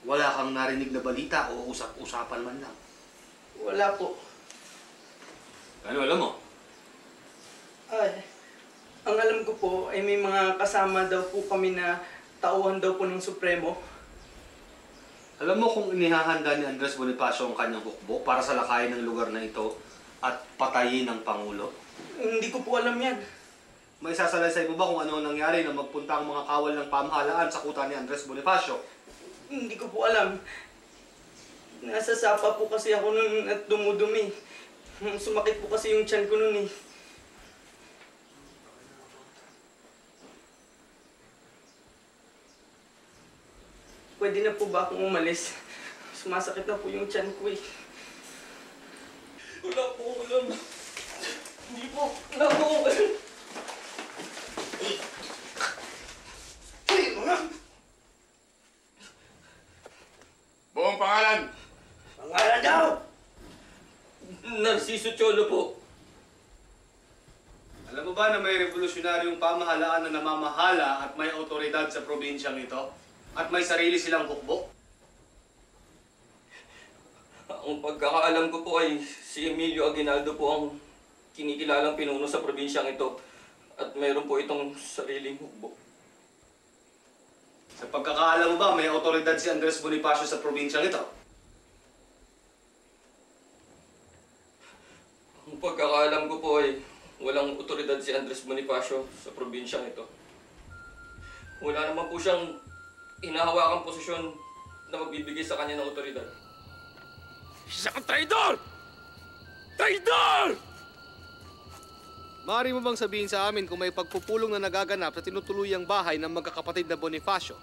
Wala kang narinig na balita o usap-usapan man lang? Wala po. Ano alam mo? Ay, ang alam ko po ay may mga kasama daw po kami na tauhan daw po ng Supremo. Alam mo kung inihahanda ni Andres Bonifacio ang kanyang hukbo para sa lakayin ng lugar na ito at patayin ng Pangulo? Hindi ko po alam yan. May sasalaysay mo ba kung ano nangyari na magpunta ang mga kawal ng pamahalaan sa kuta ni Andres Bonifacio? Hindi ko po alam. Nasa sapa po kasi ako nun at dumudumi. Sumakit po kasi yung tiyan ko nun eh. Pwede na po ba akong umalis? Sumasakit na po yung tiyan ko eh. Wala po akong alam. Hindi po. Wala po akong alam. Buong pangalan! Pangalan daw! Narciso Cholo po. Alam mo ba na may revolusyonaryong pamahalaan na namamahala at may otoridad sa probinsyang ito? At may sarili silang hukbo? Ang pagkakaalam ko po ay si Emilio Aguinaldo po ang kinikilalang pinuno sa probinsyang ito. At mayroon po itong sariling hukbo. Sa pagkakaalam mo ba, may otoridad si Andres Bonifacio sa probinsyang ito? Ang pagkakaalam ko po ay walang otoridad si Andres Bonifacio sa probinsyang ito. Wala naman po siyang hinahawakang posisyon na magbibigay sa kanya ng otoridad. Isa kang traidor! Traidor! Maaari mo bang sabihin sa amin kung may pagpupulong na nagaganap sa tinutuluyang bahay ng magkakapatid na Bonifacio?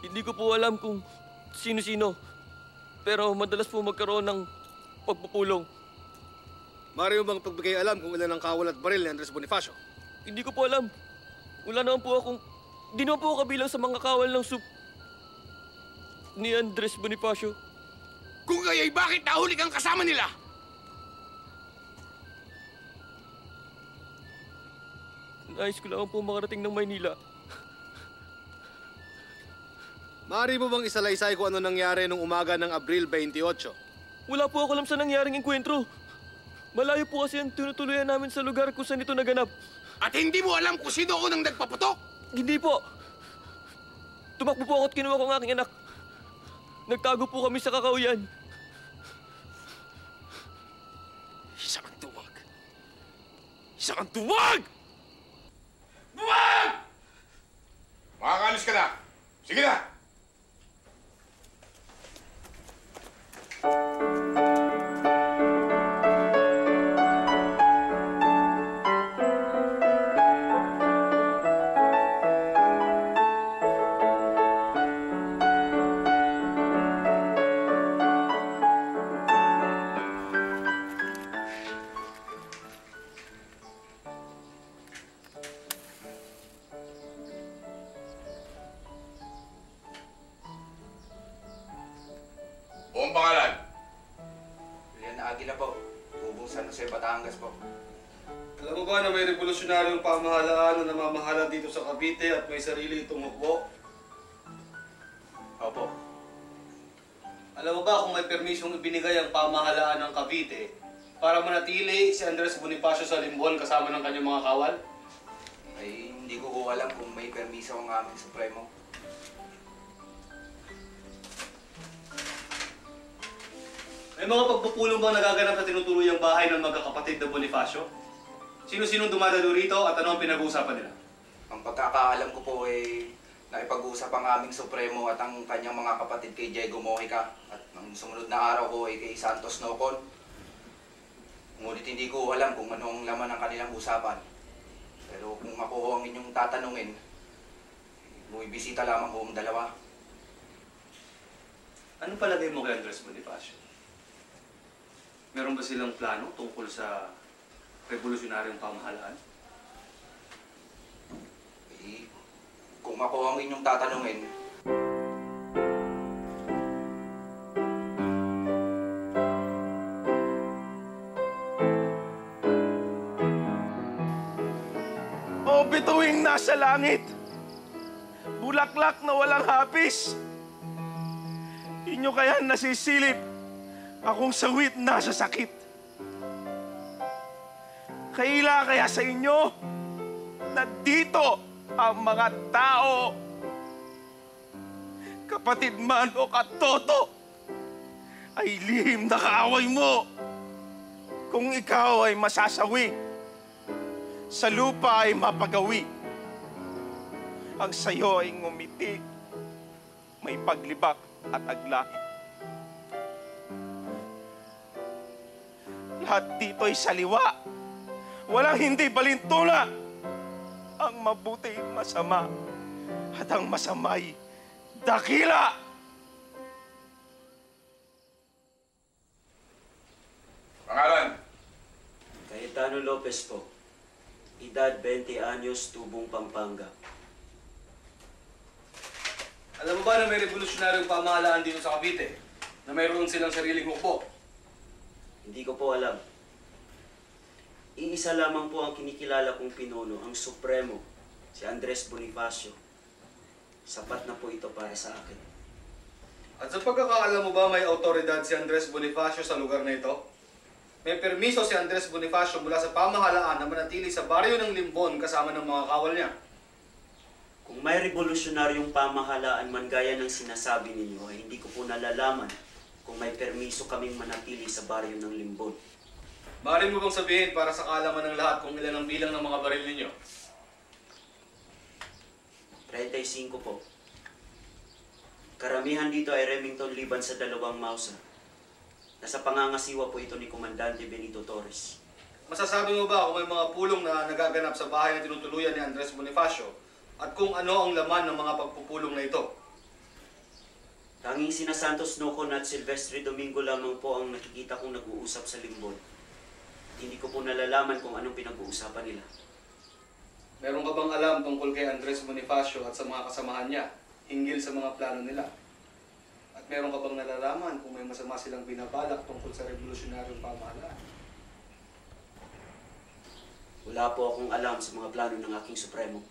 Hindi ko po alam kung sino-sino. Pero madalas po magkaroon ng pagpupulong. Maaari mo bang pagbigay alam kung ilan ang kawal at baril ni Andres Bonifacio? Hindi ko po alam. Wala naman po akong... Di naman po ako kabilang sa mga kawal ng ni Andres Bonifacio. Kung kaya'y bakit nahuli kang kasama nila? Nais ko lang po makarating ng Maynila. Maaari mo bang isalaysay kung ano nangyari nung umaga ng Abril 28? Wala po ako alam sa nangyaring engkwentro. Malayo po kasi ang tinutuluyan namin sa lugar kung saan ito naganap. At hindi mo alam kung sino ako nang nagpaputok? Hindi po. Tumakbo po ako at kinuha ko ang aking anak. Nagtago po kami sa kakauyan. Isa kang tuwag! Isa kang tuwag! Buwag! Makakaalis ka na! Sige na! Buong pangalan? Julian Aguila po. Tubong San Jose, Batangas po. Alam mo ba na may revolusyonaryong pamahalaan na namamahala dito sa Cavite at may sarili itong hukbo? Opo. Alam mo ba kung may permisyong ibinigay ang pamahalaan ng Cavite para manatili si Andres Bonifacio sa Limbon kasama ng kanyang mga kawal? Ay, hindi ko alam kung may permiso ang aming Supremo. May mga pagpupulong bang nagaganap sa tinutuluyang bahay ng magkakapatid na Bonifacio? Sino-sinong dumadalo rito at ano ang pinag-uusapan nila? Ang pagkakaalam ko po ay naipag-uusap ang aming Supremo at ang kanyang mga kapatid kay Diego Mojica at ang sumunod na araw ko ay kay Santos Nocon. Ngunit hindi ko alam kung ano ang laman ng kanilang usapan. Pero kung ako ang inyong tatanungin, bumibisita lamang ko ang dalawa. Ano palagay mo kay Andres Bonifacio? Meron ba silang plano tungkol sa revolusyonaryong pamahalaan? Eh, kung ako ang inyong tatanungin, O bituing nasa langit, bulaklak na walang hapis, inyo kaya nasisilip akong sawit na sa sakit. Kaila kaya sa inyo na dito ang mga tao, kapatid man o katoto, ay lihim na kaaway mo. Kung ikaw ay masasawi, sa lupa ay mapagawi. Ang sayo ay ngumiti, may paglibak at aglahi. Lahat dito ay saliwa. Walang hindi balintula. Ang mabuti masama at ang masamay dakila. Pangalan? Cayetano Lopez po. Edad 20 anyos, Tubong, Pampanga. Alam mo ba na may revolusyonaryong pamahalaan dito sa Cavite? Na mayroon silang sariling hukbo? Hindi ko po alam. Iisa lamang po ang kinikilala kong pinuno, ang Supremo, si Andres Bonifacio. Sapat na po ito para sa akin. At sa pagkakaalam mo ba may autoridad si Andres Bonifacio sa lugar na ito? May permiso si Andres Bonifacio mula sa pamahalaan na manatili sa baryo ng Limbon kasama ng mga kawal niya. Kung may revolusyonaryong pamahalaan man gaya ng sinasabi ninyo, ay hindi ko po nalalaman kung may permiso kaming manatili sa baryo ng Limbon. Maaari mo bang sabihin para sa kaalaman ng lahat kung ilan ang bilang ng mga baril ninyo? 35 po. Karamihan dito ay Remington liban sa 2 Mauser. Nasa pangangasiwa po ito ni Komandante Benito Torres. Masasabi mo ba kung may mga pulong na nagaganap sa bahay na tinutuluyan ni Andres Bonifacio at kung ano ang laman ng mga pagpupulong na ito? Tanging sina Santos Nocon at Silvestre Domingo lamang po ang nakikita kong nag-uusap sa Limbon. Hindi ko po nalalaman kung anong pinag-uusapan nila. Meron ka bang alam tungkol kay Andres Bonifacio at sa mga kasamahan niya, hinggil sa mga plano nila? At meron ka bang nalalaman kung may masama silang binabalak tungkol sa revolusyonaryong pamahalaan? Wala po akong alam sa mga plano ng aking Supremo.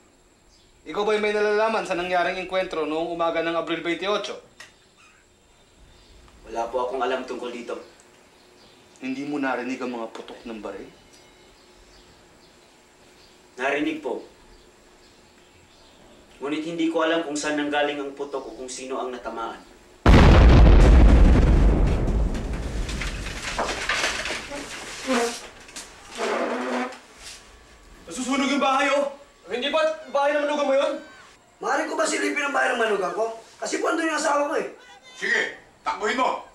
Ikaw ba'y may nalalaman sa nangyaring engkwentro noong umaga ng Abril 28? Wala po akong alam tungkol dito. Hindi mo narinig ang mga putok ng baril? Narinig po. Ngunit hindi ko alam kung saan nanggaling ang putok o kung sino ang natamaan. Nasusunog yung bahay, oh! Hindi ba bahay ng manugang mo yun? Maaari ko ba silipin ang bahay ng manugang ko? Kasi po andun yung asawa ko, eh. Sige, takbuhin mo!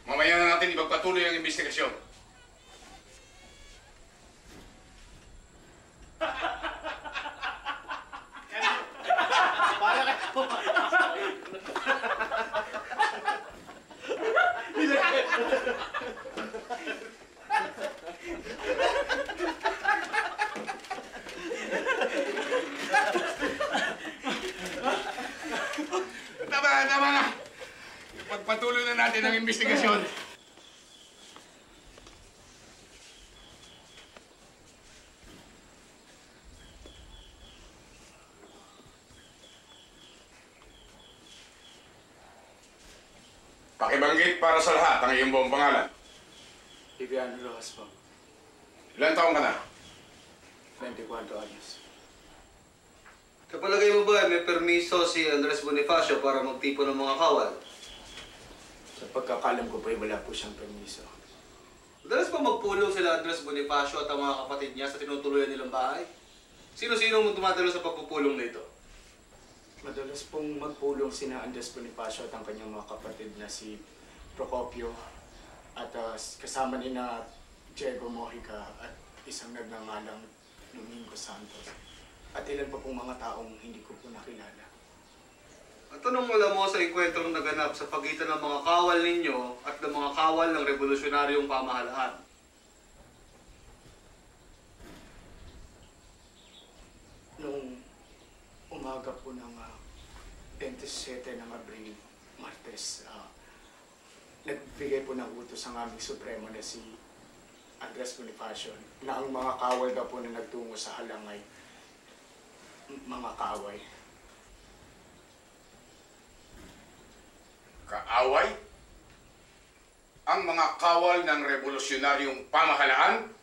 Mamaya na natin ipagpatuloy ang investigasyon. Tama na! Ipagpatuloy na natin ang investigasyon. Pakibanggit para sa lahat ang iyong buong pangalan. Viviano Rojas po. Ilan taong ka na? 24 años. Kapalagay mo ba may permiso si Andres Bonifacio para magtipo ng mga kawal? Sa pagkakalam ko po, wala po siyang permiso. Madalas pa magpulong sila Andres Bonifacio at ang mga kapatid niya sa tinutuluyan nilang bahay? Sino-sino ang tumatalo sa pagpupulong na ito? Madalas pong magpulong sina Andres Bonifacio at ang kanyang mga kapatid na si Procopio at kasama ni na Diego Mojica at isang nagngangalang Domingo Santos. At ilan pa pong mga taong hindi ko po nakilala. At anong alam mo sa engkwentrong naganap sa pagitan ng mga kawal ninyo at ng mga kawal ng revolusyonaryong pamahalaan? Noong umaga po ng 27 ng Abril, Martes, nagbigay po ng utos ang aming Supremo na si Andres Bonifacio na ang mga kawal daw po na nagtungo sa halangay, mga kaaway. Kaaway? Ang mga kawal ng revolusyonaryong pamahalaan?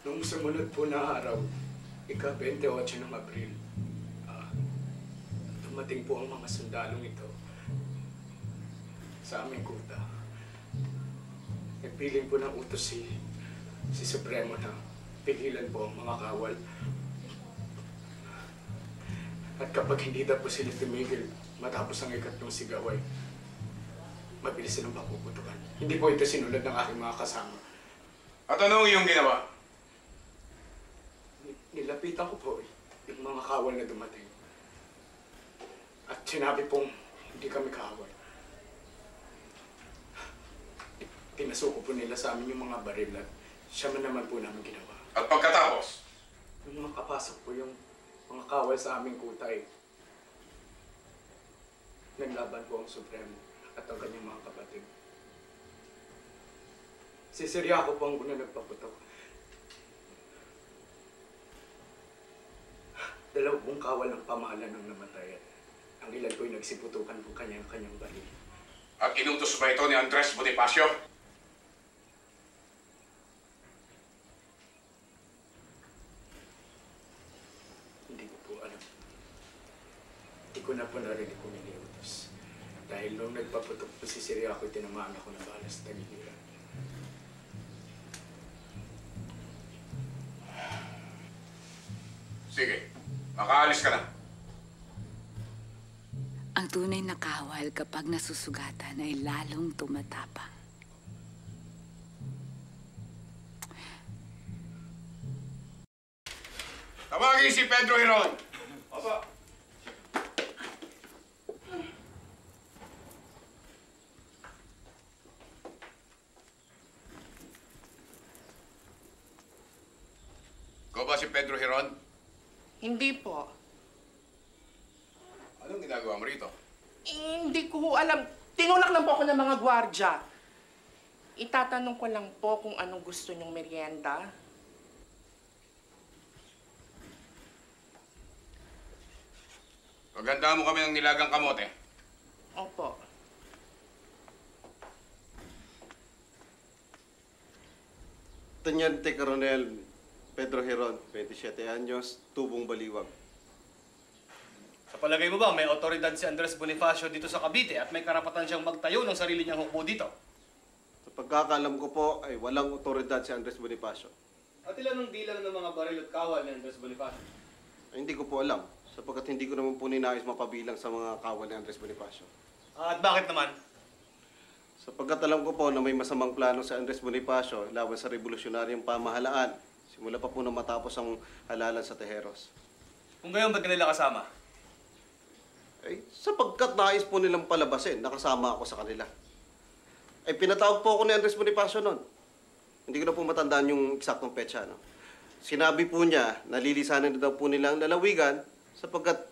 Nung sumunod po na araw, ika-28 ng Abril, dumating po ang mga sundalong ito sa aming kuta. Nagpiling po ng utos si Supremo na pigilan po ang mga kawal. At kapag hindi daw po sila tumigil matapos ang ikatlong sigaw ay mabilis silang mapuputukan. Hindi po ito sinulad ng aking mga kasama. At ano ang iyong ginawa? Nilapitan ko po yung mga kawal na dumating. At sinabi pong hindi kami kaaway. Pinasuko po nila sa amin yung mga baril at siya man naman po namin ginawa. At pagkatapos? Nung makapasok po yung mga kawal sa aming kutay, naglaban po ang Supremo at ang kanyang mga kapatid. Si Siriaco po ang una nagpaputok. Dalawang kawal ng pamahalan ang namatay at ang ilan po'y nagsiputukan po kanyang baril. At inutos ba ito ni Andres Bonifacio? Hindi ko po alam. Hindi ko na po narinig kung iniutos. Dahil nung nagpaputok po si Siriaco, tinamaan ako ng bala sa tagiliran. Sige, makaalis ka na. Ang tunay na kawal kapag nasusugatan ay lalong tumatapang. Tawagin si Pedro Hiron. Opo. Ikaw ba si Pedro Hiron? Hindi po. Anong ginagawa mo rito? Hindi ko alam. Tinulak lang po ako ng mga gwardya. Itatanong ko lang po kung anong gusto niyong merienda. Paganda mo kami ng nilagang kamote. Opo. Teniente Coronel Pedro Hiron, 27 anyos, tubong baliwag. Sa palagay mo ba, may otoridad si Andres Bonifacio dito sa Cavite at may karapatan siyang magtayo ng sarili niyang hukbo dito? Sa pagkakaalam ko po ay walang otoridad si Andres Bonifacio. At ilan ang bilang ng mga baril at kawal ni Andres Bonifacio? Ay, hindi ko po alam, sapagkat hindi ko naman po ninais mapabilang sa mga kawal ni Andres Bonifacio. At bakit naman? Sapagkat alam ko po na may masamang plano si Andres Bonifacio laban sa revolusyonaryong pamahalaan, simula pa po na matapos ang halalan sa Tejeros. Kung gayon, ba't nila kasama? Eh, sapagkat nais po nilang palabasin, nakasama ako sa kanila. Ay, pinatawag po ako ni Andres Bonifacio noon. Hindi ko na po matandaan yung eksaktong petsa, no? Sinabi po niya, nalilisanan na daw po nila ang lalawigan sapagkat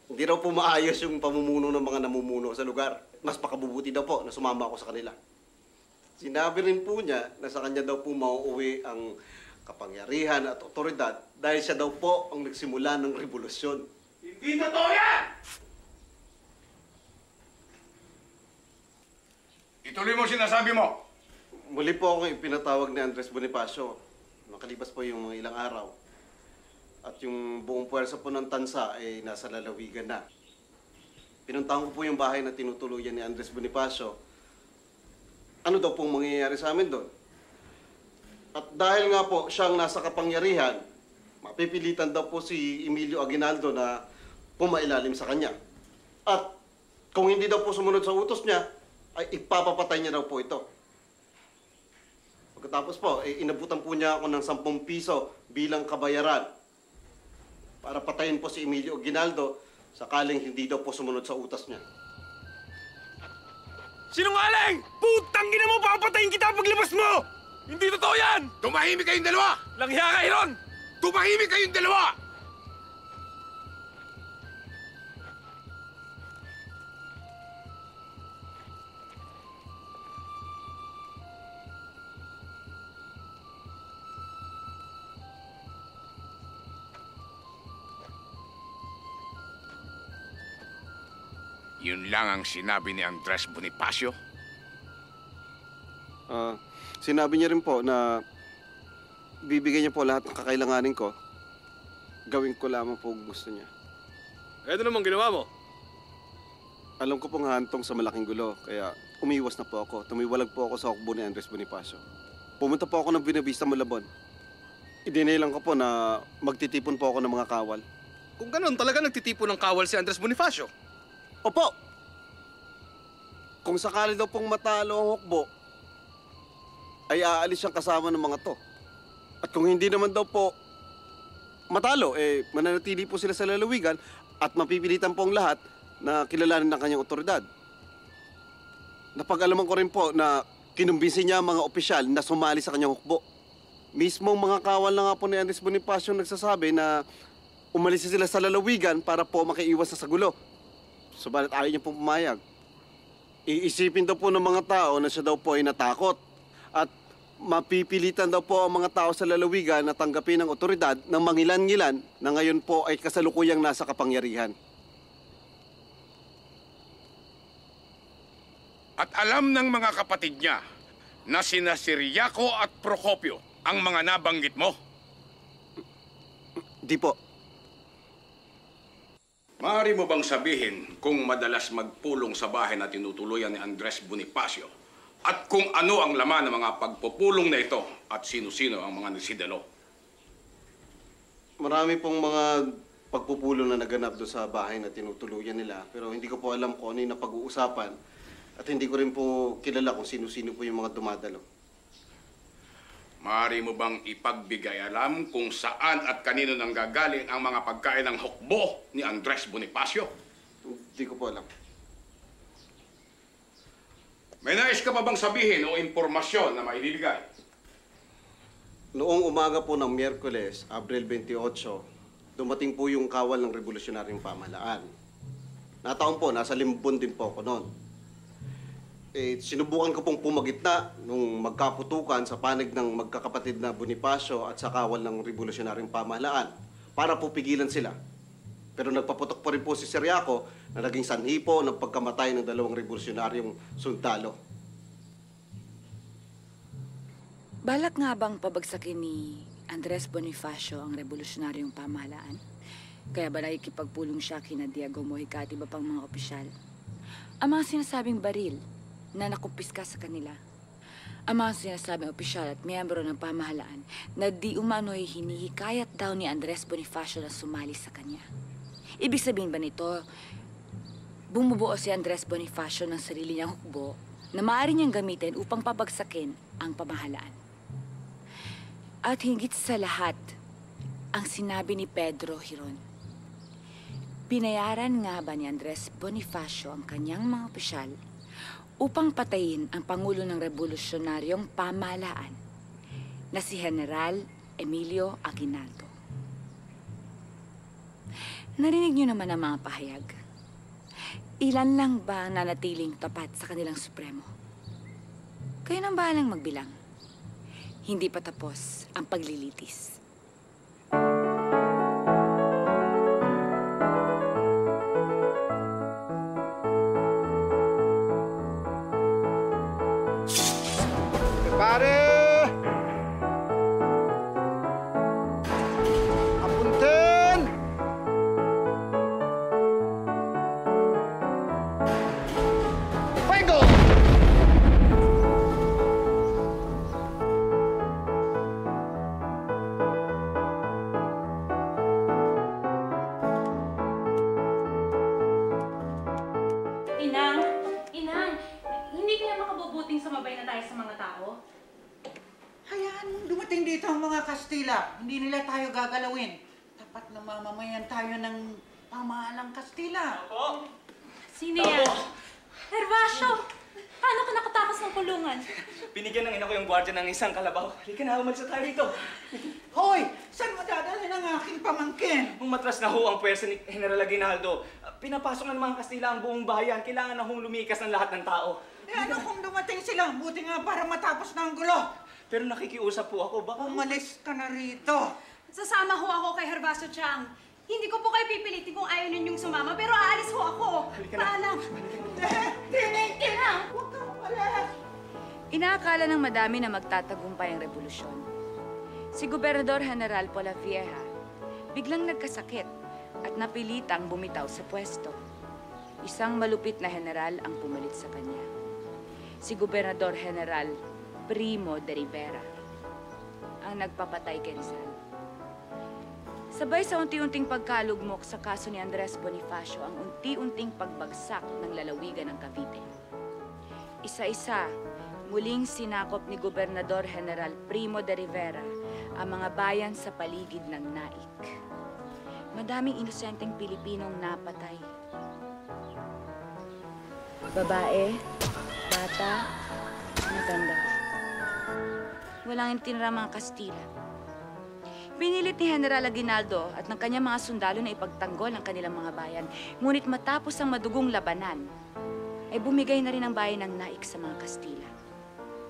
hindi raw po maayos yung pamumuno ng mga namumuno sa lugar. Mas pakabubuti daw po na sumama ako sa kanila. Sinabi rin po niya na sa kanya daw po mauuwi ang kapangyarihan at otoridad dahil siya daw po ang nagsimula ng revolusyon. Hindi totoo yan! Ituloy mo sinasabi mo. Muli po akong ipinatawag ni Andres Bonifacio. Makalipas po yung mga ilang araw. At yung buong puwersa po ng tansa ay nasa lalawigan na. Pinuntahan ko po yung bahay na tinutuluyan ni Andres Bonifacio. Ano daw pong mangyayari sa amin doon? At dahil nga po siyang nasa kapangyarihan, mapipilitan daw po si Emilio Aguinaldo na pumailalim sa kanya. At kung hindi daw po sumunod sa utos niya, ay ipapapatay niya daw po ito. Pagkatapos po, inabutan po niya ako ng 10 piso bilang kabayaran para patayin po si Emilio Aguinaldo sakaling hindi daw po sumunod sa utas niya. Sinungaling! Putang ina mo, papatayin kita paglabas mo! Hindi totoo yan! Tumahimik kayong dalawa! Langhiya ka, Hiron! Tumahimik kayong dalawa! Yun lang ang sinabi ni Andres Bonifacio? Sinabi niya rin po na bibigyan niya po lahat ng kakailanganin ko. Gawin ko lamang po gusto niya. Ano namang ginawa mo? Alam ko pong hantong sa malaking gulo, kaya umiwas na po ako. Tumiwalag po ako sa hukbo ni Andres Bonifacio. Pumunta po ako ng Buenavista, Malabon. Idinilang ko po na magtitipon po ako ng mga kawal. Kung ganun, talaga nagtitipo ng kawal si Andres Bonifacio. Opo. Kung sakali daw pong matalo ang hukbo, ay aalis siyang kasama ng mga to. At kung hindi naman daw po matalo, mananatili po sila sa lalawigan at mapipilitan po ang lahat na kilalanin ng kanyang otoridad. Napag-alaman ko rin po na kinumbinsi niya ang mga opisyal na sumali sa kanyang hukbo. Mismong mga kawal na nga po ni Andres Bonifacio nagsasabi na umalis sila sa lalawigan para po makiiwas sa gulo. Subalit ayaw niya pong pumayag. Iisipin daw po ng mga tao na siya daw po ay natakot. At mapipilitan daw po ang mga tao sa lalawigan na tanggapin ng otoridad ng mangilan-ngilan na ngayon po ay kasalukuyang nasa kapangyarihan. At alam ng mga kapatid niya na sina Siriaco at Procopio ang mga nabanggit mo? Di po. Maaari mo bang sabihin kung madalas magpulong sa bahay na tinutuluyan ni Andres Bonifacio at kung ano ang laman ng mga pagpupulong na ito at sino-sino ang mga nasidalo? Marami pong mga pagpupulong na naganap doon sa bahay na tinutuluyan nila, pero hindi ko po alam kung ano yung napag-uusapan at hindi ko rin po kilala kung sino-sino po yung mga dumadalo. Maaari mo bang ipagbigay alam kung saan at kanino nang gagaling ang mga pagkain ng hukbo ni Andres Bonifacio? Hindi ko po alam. May nais ka pa bang sabihin o impormasyon na maibibigay? Noong umaga po ng Miyerkules, Abril 28, dumating po yung kawal ng revolusyonaryong pamahalaan. Nataon po, nasa Limbon din po ako noon. Sinubukan ko pong pumagitna nung magkaputukan sa panig ng magkakapatid na Bonifacio at sa kawal ng revolusyonaryong pamahalaan para po pigilan sila. Pero nagpaputok pa rin po si Siriaco na naging sanhi po ng pagkamatay ng dalawang revolusyonaryong sundalo. Balak nga bang pabagsakin ni Andres Bonifacio ang revolusyonaryong pamahalaan? Kaya ba nakikipagpulong siya kina Diego Mojica at iba pang mga opisyal? Ang mga sinasabing baril na nakumpiska sa kanila. Ang mga sinasabing opisyal at miyembro ng pamahalaan na di umano'y hinihikayat daw ni Andres Bonifacio na sumali sa kanya. Ibig sabihin ba nito, bumubuo si Andres Bonifacio ng sarili niyang hukbo na maaari niyang gamitin upang pabagsakin ang pamahalaan? At higit sa lahat, ang sinabi ni Pedro Hiron, binayaran nga ba ni Andres Bonifacio ang kanyang mga opisyal upang patayin ang Pangulo ng Revolusyonaryong Pamahalaan na si General Emilio Aguinaldo. Narinig niyo naman ang mga pahayag. Ilan lang ba ang nanatiling tapat sa kanilang supremo? Kayo nang bahalang magbilang. Hindi pa tapos ang paglilitis. Pare! Apunten! Fuego! Inang, hindi kaya makabubuting sumabay na tayo sa mga tao? Hayaan, dumating dito ang mga Kastila. Hindi nila tayo gagalawin. Tapat na mamamayan tayo ng pamahalang Kastila. Opo. Sino yan? Herbacio! Paano ka nakatakas ng kulungan? Binigyan ng ina ko yung gwardiya ng isang kalabaw. Halika na, umalis na tayo rito. Hoy! Saan mo dadalhin ang aking pamangkin? Umatras na ho ang pwersa ni General Aguinaldo. Pinapasok ng mga Kastila ang buong bayan. Kailangan na hong lumikas ng lahat ng tao. Ano kung dumating sila? Buti nga para matapos na ang gulo. Pero nakikiusap po ako. Baka umalis ka na rito. Sasama ho ako kay Herbacio Chang. Hindi ko po kayo pipilitin kung ayaw ninyong sumama, pero aalis ho ako. Paalam. Tinang! Huwag kang umalis! Inaakala ng madami na magtatagumpay ang revolusyon. Si Gobernador General Polavieja biglang nagkasakit at napilitang bumitaw sa pwesto. Isang malupit na general ang pumalit sa kanya. Si Gobernador General Primo de Rivera ang nagpapatay kay Rizal. Sabay sa unti-unting pagkalugmok sa kaso ni Andres Bonifacio ang unti-unting pagbagsak ng lalawigan ng Cavite. Isa-isa, muling sinakop ni Gobernador General Primo de Rivera ang mga bayan sa paligid ng Naik. Madaming inosenteng Pilipinong napatay. Babae, bata, matanda. Walang itinira mga Kastila. Pinilit ni General Aguinaldo at ng kanyang mga sundalo na ipagtanggol ang kanilang mga bayan. Ngunit matapos ang madugong labanan, ay bumigay na rin ang bayan ng Naik sa mga Kastila.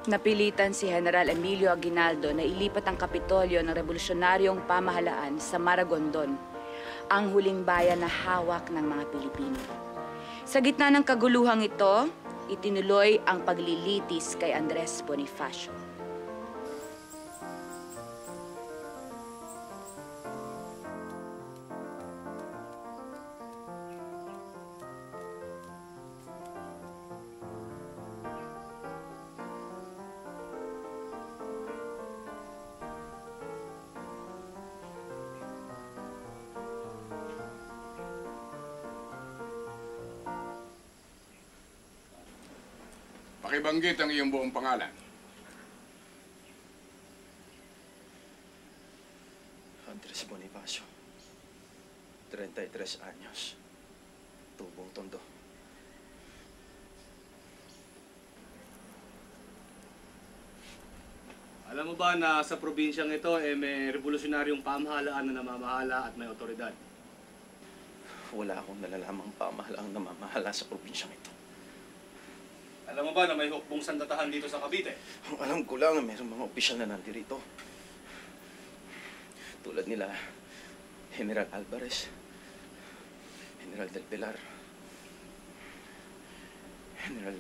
Napilitan si General Emilio Aguinaldo na ilipat ang Kapitolyo ng revolusyonaryong pamahalaan sa Maragondon, ang huling bayan na hawak ng mga Pilipino. Sa gitna ng kaguluhang ito, itinuloy ang paglilitis kay Andres Bonifacio. Pakibanggit ang iyong buong pangalan. Andres Bonifacio. 33 anyos. Tubong Tondo. Alam mo ba na sa probinsyang ito may revolusyonaryong pamahalaan na namamahala at may otoridad? Wala akong nalalamang pamahalaang namamahala sa probinsyang ito. Alam mo ba na may hukbong sandatahan dito sa Cavite? Ang alam ko lang, mayroong mga opisyal na nandirito. Tulad nila, General Alvarez, General Del Pilar, General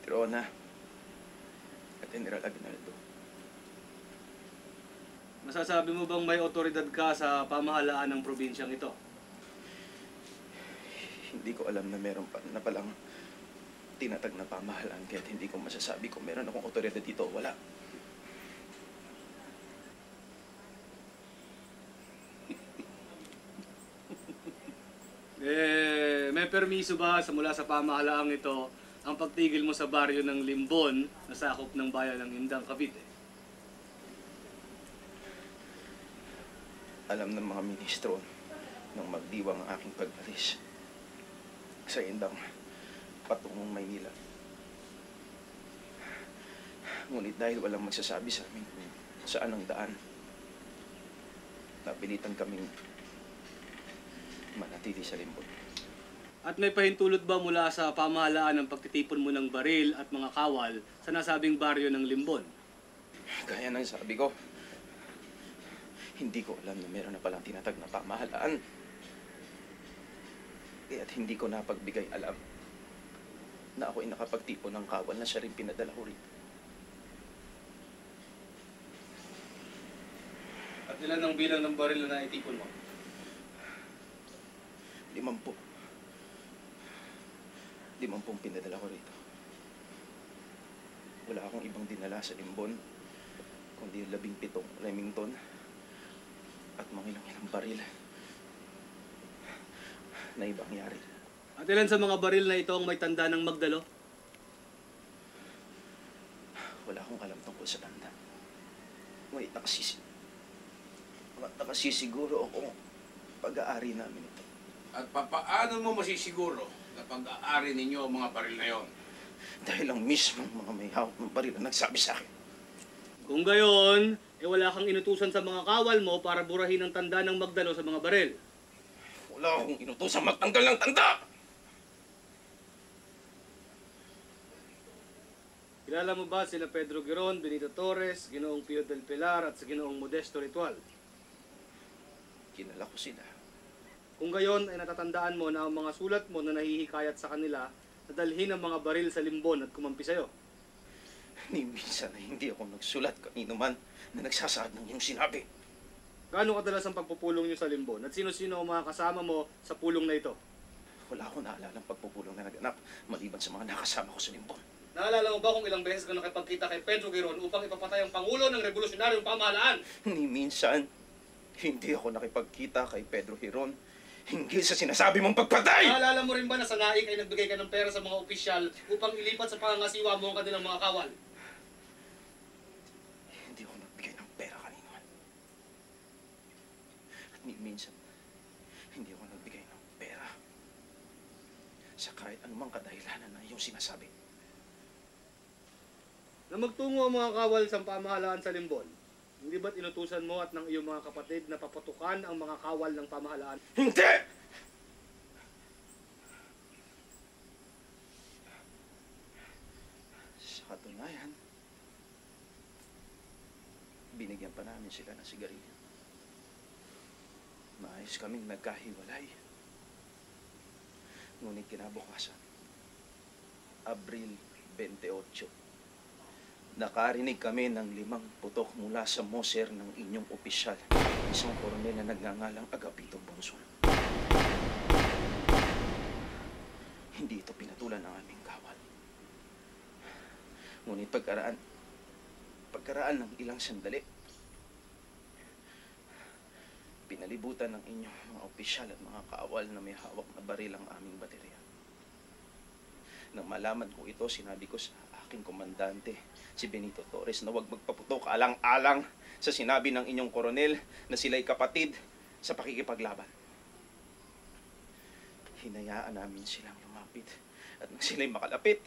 Tirona, at General Aguinaldo. Masasabi mo bang may otoridad ka sa pamahalaan ng probinsyang ito? Hindi ko alam na meron pa na palang tinatag na pamahalaan, kaya't hindi ko masasabi kung meron akong otoridad dito o wala. May permiso ba mula sa pamahalaang ito ang pagtigil mo sa baryo ng Limbon na sakop ng bayan ng Indang, Cavite? Alam ng mga ministro nang magdiwang ang aking pagbalis sa Indang patungong Maynila. Ngunit dahil walang magsasabi sa amin kung saan ang daan, napilitan kaming manatili sa Limbon. At may pahintulot ba mula sa pamahalaan ng pagtitipon mo ng baril at mga kawal sa nasabing baryo ng Limbon? Gaya ng sabi ko, hindi ko alam na meron na palang tinatag na pamahalaan. Kaya't hindi ko napagbigay alam na ako'y nakapagtipon ng kawal na siya rin pinadala ko rito. At ilan ang bilang ng baril na naitipon mo? 50. 50 pinadala ko rito. Wala akong ibang dinala sa Limbon, kundi 17 Remington at mga ilang baril na ibang yari. At ilan sa mga baril na ito ang may tanda ng Magdalo? Wala akong alam tungkol sa tanda. Ngunit nakasisiguro akong pag-aari namin ito. At papaano mo masisiguro na pag-aari ninyo ang mga baril na yon? Dahil ang mismong mga may hawak ng baril na nagsabi sa akin. Kung gayon, wala kang inutusan sa mga kawal mo para burahin ang tanda ng Magdalo sa mga baril. Wala akong inutusan magtanggal ng tanda! Kilala mo ba sila Pedro Giron, Benito Torres, Ginoong Pio del Pilar at sa Ginoong Modesto Ritual? Kilala ko sila. Kung gayon ay natatandaan mo na ang mga sulat mo na nahihikayat sa kanila na dalhin ang mga baril sa Limbon at kumampi sa'yo. Ni minsan ay hindi ako nagsulat kanino man na nagsasaad ng iyong sinabi. Gaano kadalas ang pagpupulong niyo sa Limbon at sino-sino ang mga kasama mo sa pulong na ito? Wala akong naalala ng pagpupulong na naganap maliban sa mga nakasama ko sa Limbon. Naalala mo ba kung ilang beses ka nakipagkita kay Pedro Giron upang ipapatay ang Pangulo ng Revolusyonaryong Pamahalaan? Ni minsan, Hindi ako nakipagkita kay Pedro Hiron hinggil sa sinasabi mong pagpatay! Naalala mo rin ba na sa naik ay nagbigay ka ng pera sa mga opisyal upang ilipat sa pangangasiwa mo ang kanilang mga kawal? Hindi ako nagbigay ng pera kanino. At minsan, hindi ako nagbigay ng pera sa kahit anumang kadahilanan na iyong sinasabi. Na magtungo ang mga kawal sa pamahalaan sa Limbon, hindi ba't inutusan mo at ng iyong mga kapatid na papatukan ang mga kawal ng pamahalaan? Hindi! Sa katunayan, binigyan pa namin sila ng sigarilyo. Maayos kaming nagkahiwalay. Ngunit kinabukasan, Abril 28, nakarinig kami ng 5 putok mula sa moser ng inyong opisyal, isang koronel na nagngangalang Agapito Bonsol. Hindi ito pinatulan ng aming kawal. Ngunit pagkaraan ng ilang sandali, pinalibutan ng inyong mga opisyal at mga kawal na may hawak na baril ang aming baterya. Nang malaman ko ito, sinabi ko sa aking komandante, si Benito Torres, na huwag magpaputok alang-alang sa sinabi ng inyong koronel na sila'y kapatid sa pakikipaglaban. Hinayaan namin silang lumapit at nang sila'y makalapit,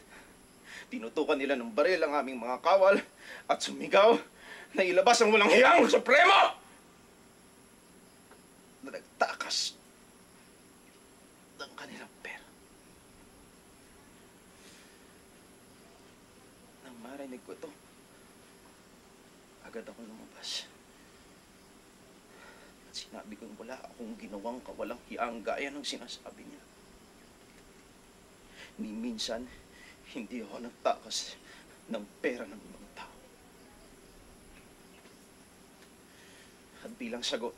tinutukan nila ng baril ang aming mga kawal at sumigaw na ilabas ang walang hiyang Supremo na nagtakas ng kanilang pera. Nang marinig ko ito, agad ako lumabas. At sinabi kong wala akong ginawang kawalang hiyang gaya ng sinasabi niya. Ni minsan, hindi ako nagtakas ng pera ng ibang tao. At bilang sagot,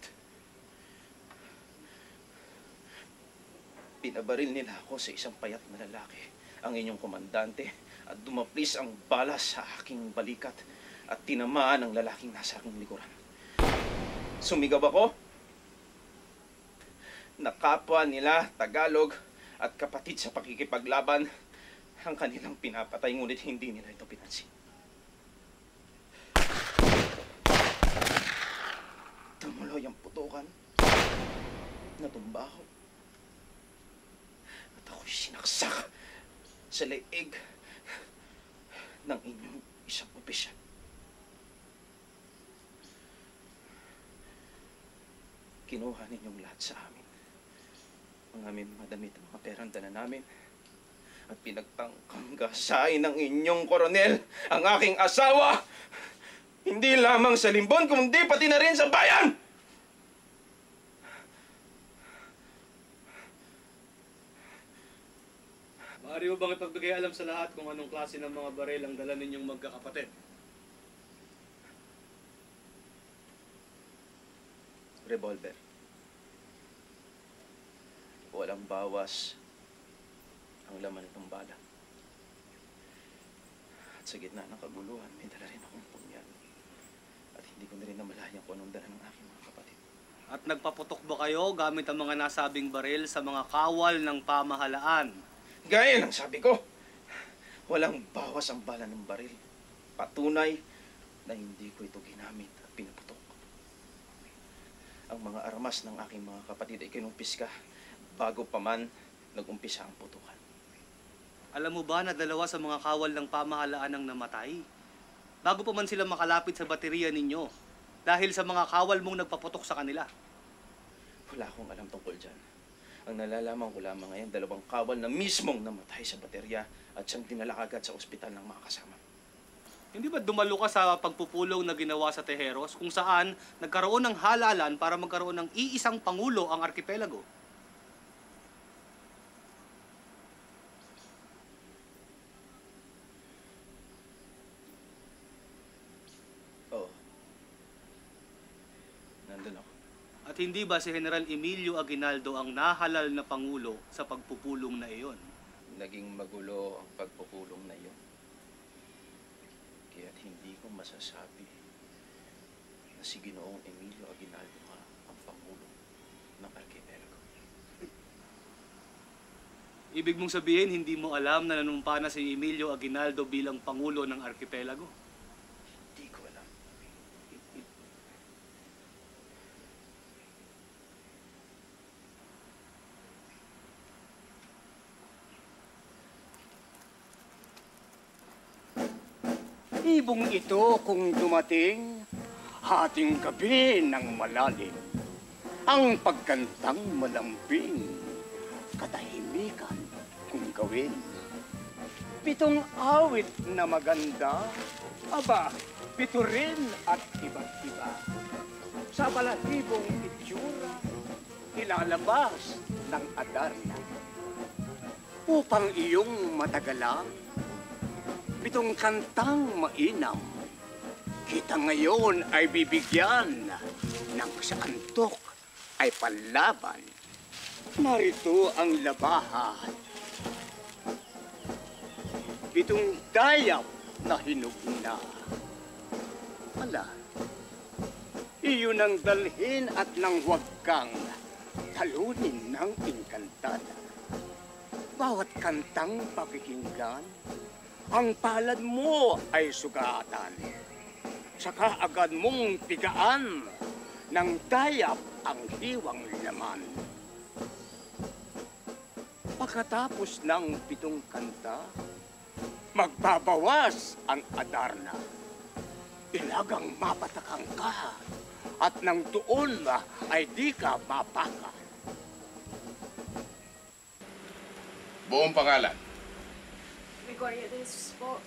pinabaril nila ako sa isang payat na lalaki, ang inyong komandante, at dumaplis ang balas sa aking balikat at tinamaan ang lalaking nasa aking likuran. Sumigaw ako na kapwa nila Tagalog at kapatid sa pakikipaglaban ang kanilang pinapatay, ngunit hindi nila ito pinansin. Tumuloy ang putukan, natumba ako, at ako'y sinaksak sa leeg ng inyong isang opisyal. Kinuha ninyong lahat sa amin ang aming mga damit at mga perang dala namin at pinagtangkang gasain ng inyong koronel ang aking asawa, hindi lamang sa Limbon, kundi pati na rin sa bayan! Maaari mo bang ipagbigay alam sa lahat kung anong klase ng mga baril ang dala ninyong magkakapatid? Revolver. Walang bawas ang laman nitong bala. At sa gitna ng kaguluhan, may dala rin akong punyan. At hindi ko na rin namalayan kung anong dala ng aking mga kapatid. At nagpaputok ba kayo gamit ang mga nasabing baril sa mga kawal ng pamahalaan? Gaya ng sabi ko, walang bawas ang bala ng baril. Patunay na hindi ko ito ginamit at pinaputok. Ang mga armas ng aking mga kapatid ay kinumpiska bago pa man nag-umpisa ang putukan. Alam mo ba na 2 sa mga kawal ng pamahalaan ang namatay? Bago pa man sila makalapit sa baterya ninyo dahil sa mga kawal mong nagpaputok sa kanila. Wala akong alam tungkol dyan. Ang nalalaman ko lamang ngayon, 2 kawal na mismong namatay sa baterya at siyang dinala agad sa ospital ng mga kasama. Hindi ba dumalo ka sa pagpupulong na ginawa sa Tejeros kung saan nagkaroon ng halalan para magkaroon ng iisang pangulo ang arkipelago? Oo. Nandun ako. At hindi ba si General Emilio Aguinaldo ang nahalal na pangulo sa pagpupulong na iyon? Naging magulo ang pagpupulong na iyon. Kaya't hindi ko masasabi na si Ginoong Emilio Aguinaldo ang ng arkipelago. Ibig mong sabihin, hindi mo alam na nanumpa na si Emilio Aguinaldo bilang Pangulo ng Arkipelago? Hindi ko alam. Ibong ito kung dumating, hating gabi ng malalim. Ang pagkantang malambing, katahimikan kung gawin. 7 awit na maganda, aba, 7 rin at iba't iba. Sa balahibong itsura, ilalabas ng Adarna. Upang iyong matagalang, 7 kantang mainam, kita ngayon ay bibigyan ng sa antok ay panlaban. Narito ang labahan. 7 dayap na hinugna. Ala, iyon ang dalhin at nang huwag kang talunin ng inkantada. Bawat kantang pakikinggan, ang palad mo ay sugatan. Saka agad mong pigaan ng dayap ang hiwang laman. Pagkatapos ng 7 kanta, magbabawas ang Adarna. Ilagang mapatakang ka at nang doon ay di ka mapaka. Buong pangalan. Gregoria de Jesus po.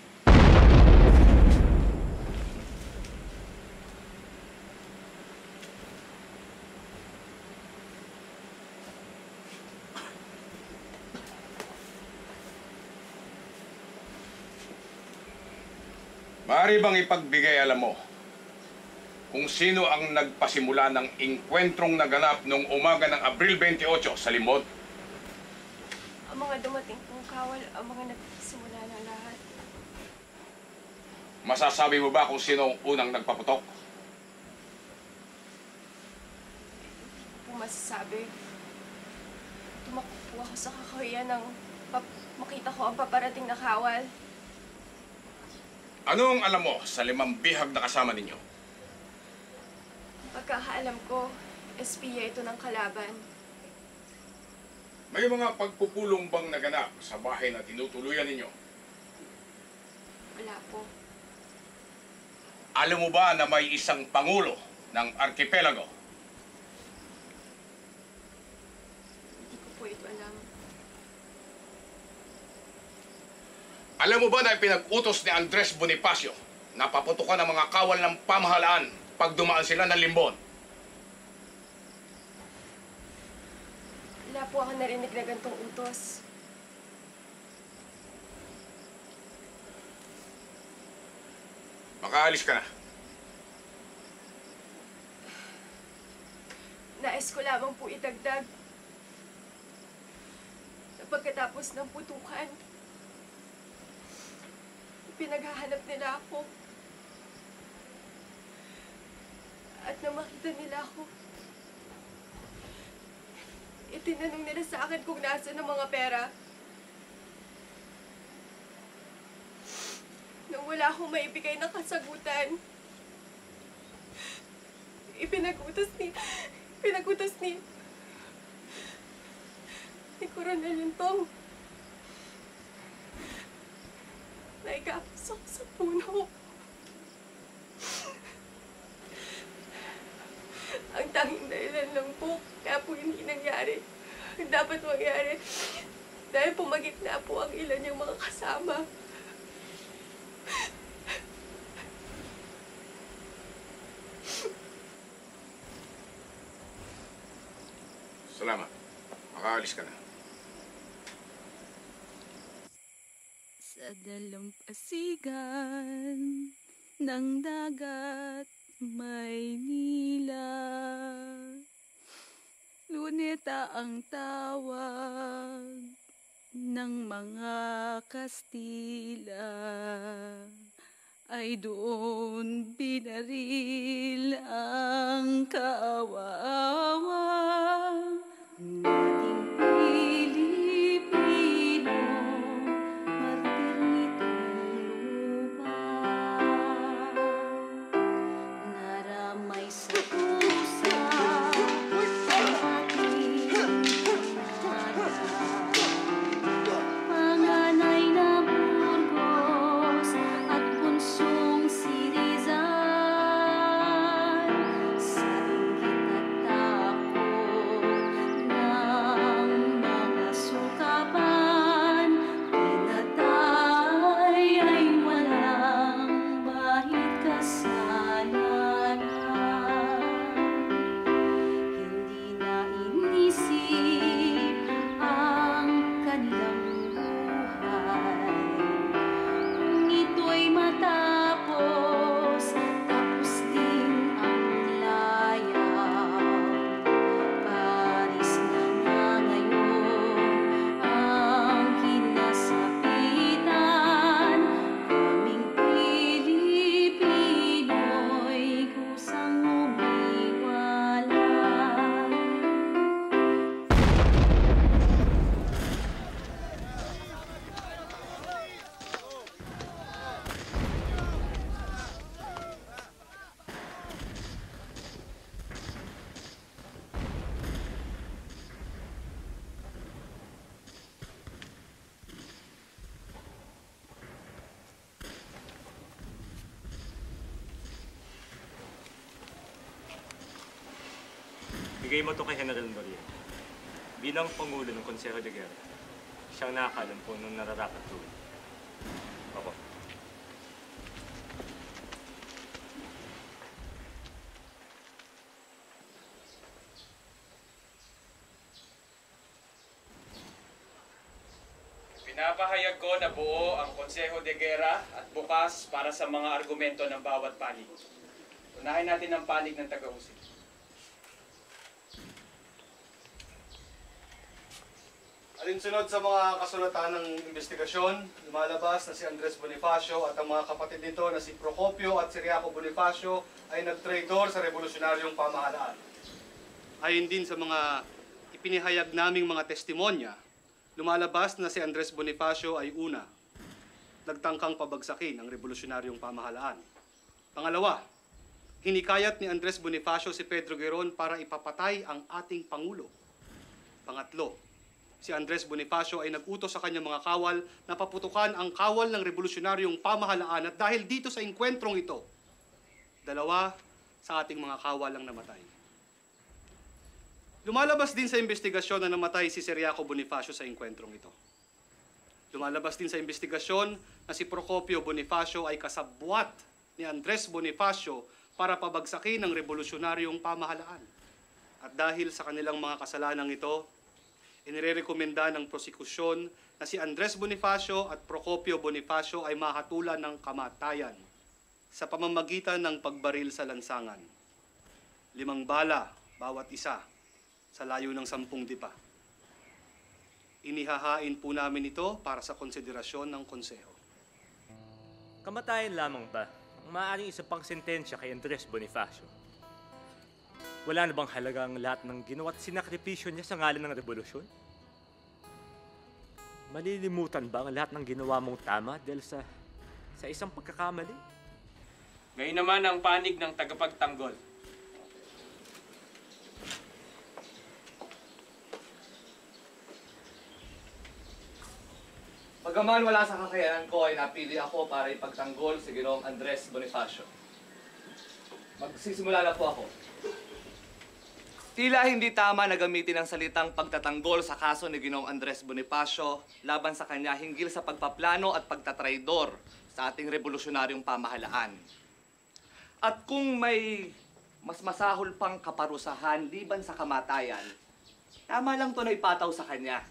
Maaari bang ipagbigay alam mo kung sino ang nagpasimula ng engkwentrong naganap noong umaga ng Abril 28 sa Limod? Ang mga dumating pong kawal, ang mga nagsimula ng lahat. Masasabi mo ba kung sino ang unang nagpaputok? Hindi ko po masasabi. Tumakbo po ako sa kakahuyan nang makita ko ang paparating na kawal. Ano ang alam mo sa 5 bihag na kasama ninyo? Pagkakaalam ko, espiya ito ng kalaban. May mga pagpupulong bang naganap sa bahay na tinutuluyan ninyo? Wala po. Alam mo ba na may isang pangulo ng arkipelago? Hindi ko po ito alam. Alam mo ba na pinag-utos ni Andres Bonifacio na paputukan ng mga kawal ng pamahalaan pag dumaan sila ng Limbon? Wala po ako narinig na gantong utos. Makaalis ka na. Nais ko lamang po idagdag na pagkatapos ng putukan, pinaghahanap nila ako. At nang makita nila ako, itinanong nila sa akin kung nasaan ang mga pera. Nang wala akong maibigay na kasagutan, pinagutos ni Coronel Yuntong na ikapasok sa puno. Ang tanging dahilan lang po, kaya po hindi nangyari. Dapat mangyari. Dahil pumagitna po ang ilan niyang mga kasama. Salamat. Makaalis ka na. Sa dalampasigan ng dagat, Maynila, luneta ang tawag ng mga Kastila, ay doon binaril ang kawawa. Bigay mo to kay General Noriega. Bilang Pangulo ng Konseho de Guerra, siyang nakakalam po nung nararapat tuloy. Opo. Pinapahayag ko na buo ang Konseho de Guerra at bukas para sa mga argumento ng bawat panig. Unahin natin ang panig ng taga-usig. Alinsunod sa mga kasulatan ng investigasyon, lumalabas na si Andres Bonifacio at ang mga kapatid nito na si Procopio at si Riaco Bonifacio ay nagtraidor sa revolusyonaryong pamahalaan. Ayon din sa mga ipinahayag naming mga testimonya, lumalabas na si Andres Bonifacio ay una, nagtangkang pabagsakin ang revolusyonaryong pamahalaan. Pangalawa, hinikayat ni Andres Bonifacio si Pedro Giron para ipapatay ang ating Pangulo. Pangatlo, si Andres Bonifacio ay nag-utos sa kanyang mga kawal na paputukan ang kawal ng revolusyonaryong pamahalaan at dahil dito sa engkwentrong ito, dalawa sa ating mga kawal ang namatay. Lumalabas din sa investigasyon na namatay si Riaco Bonifacio sa engkwentrong ito. Lumalabas din sa investigasyon na si Procopio Bonifacio ay kasabwat ni Andres Bonifacio para pabagsakin ang revolusyonaryong pamahalaan. At dahil sa kanilang mga kasalanang ito, inirekomenda ng prosekusyon na si Andres Bonifacio at Procopio Bonifacio ay mahatulan ng kamatayan sa pamamagitan ng pagbaril sa lansangan. 5 bala bawat isa sa layo ng 10 dipa. Inihahain po namin ito para sa konsiderasyon ng konseho. Kamatayan lamang ba ang maaaring isa pang sentensya kay Andres Bonifacio? Wala na bang halagang lahat ng ginawa at sinakripisyo niya sa ngalan ng revolusyon? Malilimutan ba ang lahat ng ginawa mong tama dahil sa isang pagkakamali? Ngayon naman ang panig ng tagapagtanggol. Bagaman wala sa kakayanan ko ay napili ako para ipagtanggol si Ginoong Andres Bonifacio. Magsisimula na po ako. Tila hindi tama na gamitin ang salitang pagtatanggol sa kaso ni Ginoong Andres Bonifacio laban sa kanya hinggil sa pagpaplano at pagtatraidor sa ating revolusyonaryong pamahalaan. At kung may mas masahol pang kaparusahan liban sa kamatayan, tama lang to na ipataw sa kanya.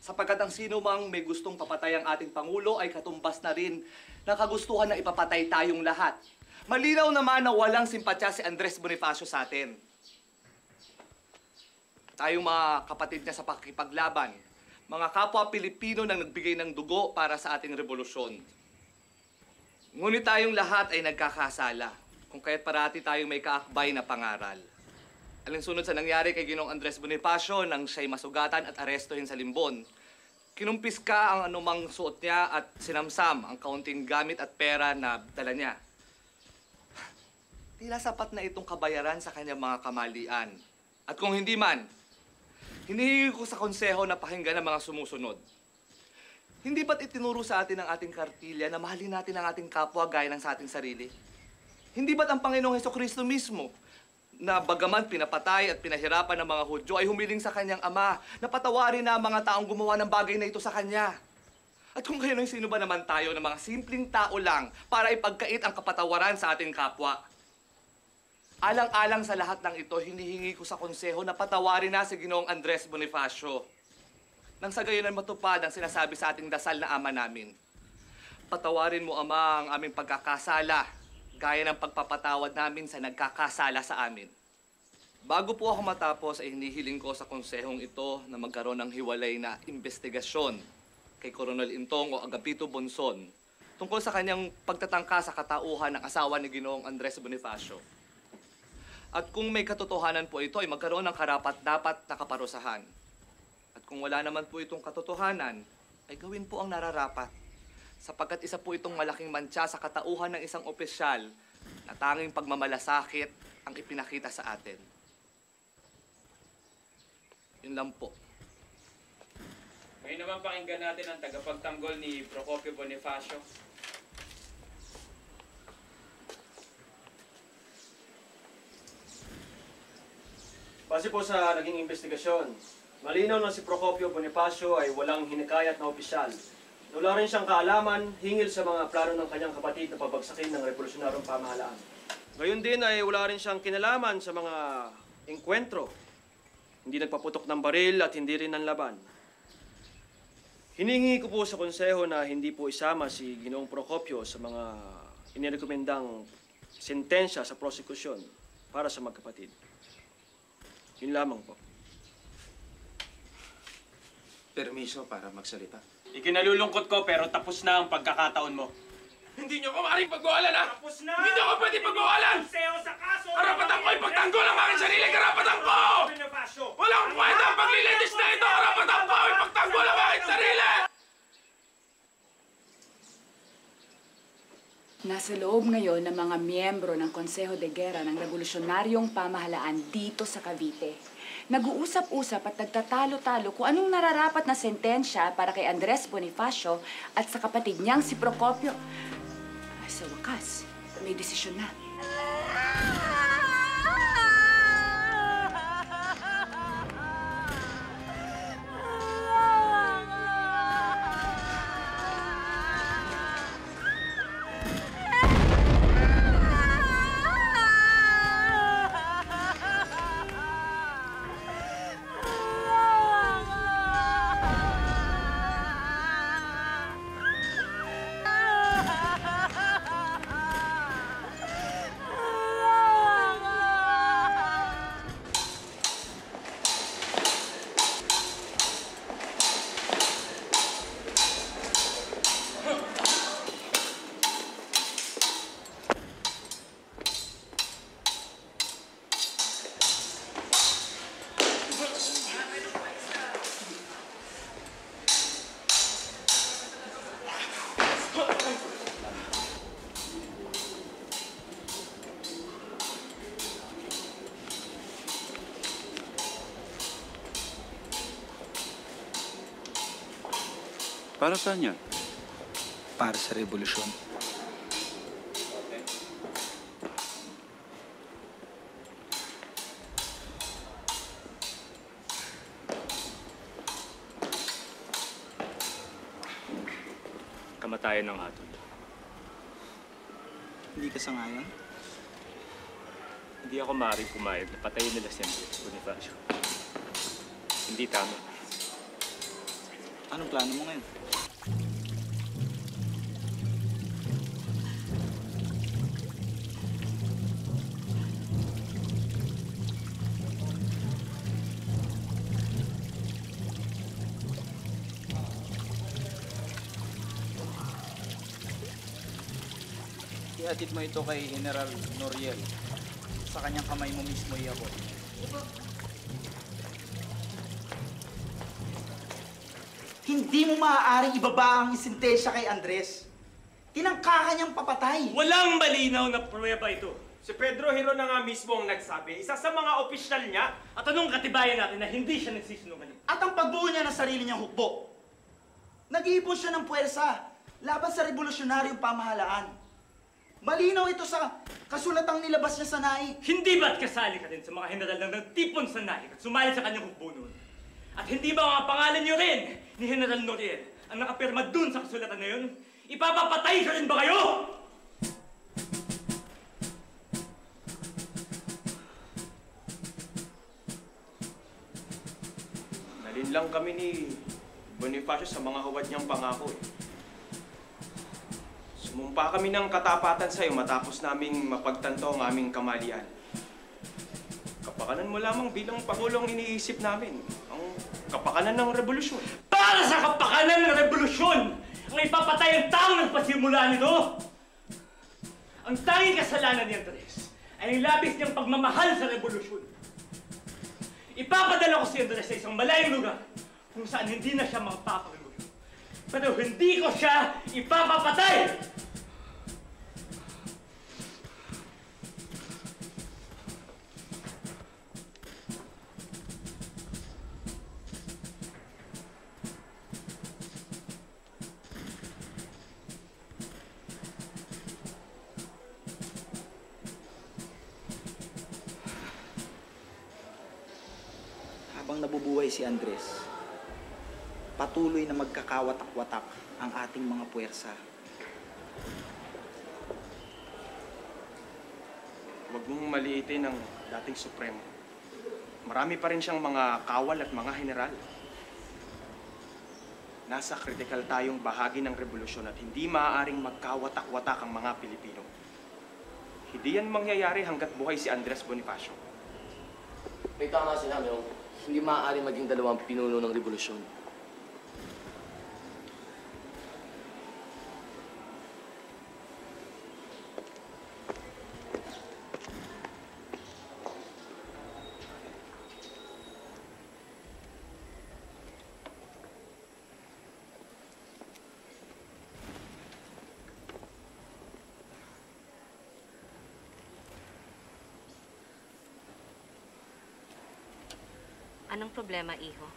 Sapagkat ang sino mang may gustong papatay ang ating Pangulo ay katumbas na rin ng kagustuhan na ipapatay tayong lahat. Malinaw naman na walang simpatya si Andres Bonifacio sa atin. Tayong mga kapatid niya sa pakikipaglaban, mga kapwa Pilipino na nagbigay ng dugo para sa ating revolusyon. Ngunit tayong lahat ay nagkakasala, kung kaya't parati tayong may kaakbay na pangaral. Alinsunod sa nangyari kay Ginoong Andres Bonifacio nang siya'y masugatan at arestuhin sa Limbon, kinumpiska ang anumang suot niya at sinamsam ang kaunting gamit at pera na dala niya. Tila sapat na itong kabayaran sa kanyang mga kamalian. At kung hindi man, hinihingi ko sa konseho na pakinggan ang mga sumusunod. Hindi ba't itinuro sa atin ang ating kartilya na mahalin natin ang ating kapwa gaya ng sa ating sarili? Hindi ba't ang Panginoong Hesukristo mismo na bagaman pinapatay at pinahirapan ng mga Hudyo ay humiling sa kanyang ama na patawarin na ang mga taong gumawa ng bagay na ito sa kanya? At kung kayo ng sino ba naman tayo na mga simpleng tao lang para ipagkait ang kapatawaran sa ating kapwa? Alang-alang sa lahat ng ito, hinihingi ko sa konseho na patawarin na si Ginoong Andres Bonifacio. Nang sa gayon ay matupad ang sinasabi sa ating dasal na ama namin. Patawarin mo, Ama, ang aming pagkakasala, gaya ng pagpapatawad namin sa nagkakasala sa amin. Bago po ako matapos ay hinihiling ko sa konsehong ito na magkaroon ng hiwalay na investigasyon kay Coronel Intong o Agapito Bonson tungkol sa kanyang pagtatangka sa katauhan ng asawa ni Ginoong Andres Bonifacio. At kung may katotohanan po ito ay magkaroon ng karapat-dapat na kaparusahan. At kung wala naman po itong katotohanan, ay gawin po ang nararapat. Sapagkat isa po itong malaking mantsa sa katauhan ng isang opisyal na tanging pagmamalasakit ang ipinakita sa atin. Yun lang po. Ngayon naman pakinggan natin ang tagapagtanggol ni Procopio Bonifacio. Base po sa naging investigasyon, malinaw na si Procopio Bonifacio ay walang hinikayat na opisyal. Wala rin siyang kaalaman hingil sa mga plano ng kanyang kapatid na pabagsakin ng revolusyonaryong pamahalaan. Gayon din ay wala rin siyang kinalaman sa mga engkwentro. Hindi nagpaputok ng baril at hindi rin ng laban. Hiningi ko po sa konseho na hindi po isama si Ginoong Procopio sa mga inirekomendang sentensya sa prosekusyon para sa magkapatid. Yun lamang po. Permiso para magsalita. Ikinalulungkot ko pero tapos na ang pagkakataon mo. Hindi niyo ko maaaring pagbawalan, ha? Tapos na! Hindi niyo ko pwede pagbawalan! Sa kaso! Karapatan ko ipagtanggol ang aking sarili! Karapatan ko! Walang pwede ang paglilitis na ito! Karapatan ko ipagtanggol ang aking sarili! Nasa loob ngayon ng mga miyembro ng Consejo de Guerra ng Revolusyonaryong Pamahalaan dito sa Cavite. Nag-uusap-usap at nagtatalo-talo kung anong nararapat na sentensya para kay Andres Bonifacio at sa kapatid niyang si Procopio. Ay, sa wakas, may desisyon na. Para saan yan? Para sa revolusyon. Kamatayan ng hatol. Hindi ka sangayon? Hindi ako maaaring pumayag na patayin nila si Andres Bonifacio. Hindi tama. Anong plano mo ngayon? Ihatid mo ito kay General Noriel. Sa kanyang kamay mo mismo iabot. Hindi mo maaaring ibaba ang sentensya kay Andres. Tinangka ka niyang papatay. Walang malinaw na pruweba ito. Si Pedro Hiro na nga mismo ang nagsabi, isa sa mga opisyal niya, at anong katibayan natin na hindi siya nagsisinungaling? At ang pagbuo niya ng sarili niyang hukbo. Nag-iipon siya ng puwersa laban sa revolusyonaryong pamahalaan. Malinaw ito sa kasulatang nilabas niya sa naik. Hindi ba't kasali ka din sa mga general na nagtipon sa naik at sumali sa kanyang hukbo noon? At hindi ba mga pangalan niyo rin ni General Noriel ang nakapirma dun sa kasulatan na yun? Ipapapatay ka rin ba kayo? Nalin lang kami ni Bonifacio sa mga huwad niyang pangako eh. Sumumpa kami ng katapatan sa'yo matapos naming mapagtanto ang aming kamalian. Kapakanan mo lamang bilang Pangulong iniisip namin. Ang kapakanan ng revolusyon. Para sa kapakanan ng revolusyon, ang ipapatay ang taong nagpasimula nito. Ang tanging kasalanan ni Andres ay ang labis niyang pagmamahal sa revolusyon. Ipapadala ko si Andres sa isang malayong lugar kung saan hindi na siya magpapagulo. Pero hindi ko siya ipapapatay! nabubuhay si Andres, patuloy na magkakawatak-watak ang ating mga puwersa. Huwag mong maliitin ang dating Supremo. Marami pa rin siyang mga kawal at mga general. Nasa kritikal tayong bahagi ng revolusyon at hindi maaaring magkawatak-watak ang mga Pilipino. Hindi yan mangyayari hanggat buhay si Andres Bonifacio. May tama sinabi mo, hindi maaaring maging dalawang pinuno ng revolusyon. Anong problema, iho?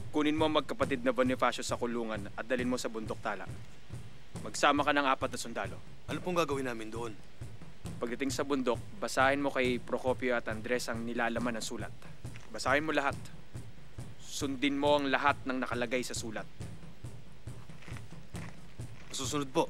Kunin mo ang magkapatid na Bonifacio sa kulungan at dalhin mo sa bundok tala. Magsama ka ng 4 na sundalo. Ano pong gagawin namin doon? Pagdating sa bundok, basahin mo kay Procopio at Andres ang nilalaman ng sulat. Basahin mo lahat. Sundin mo ang lahat ng nakalagay sa sulat. Susunod po.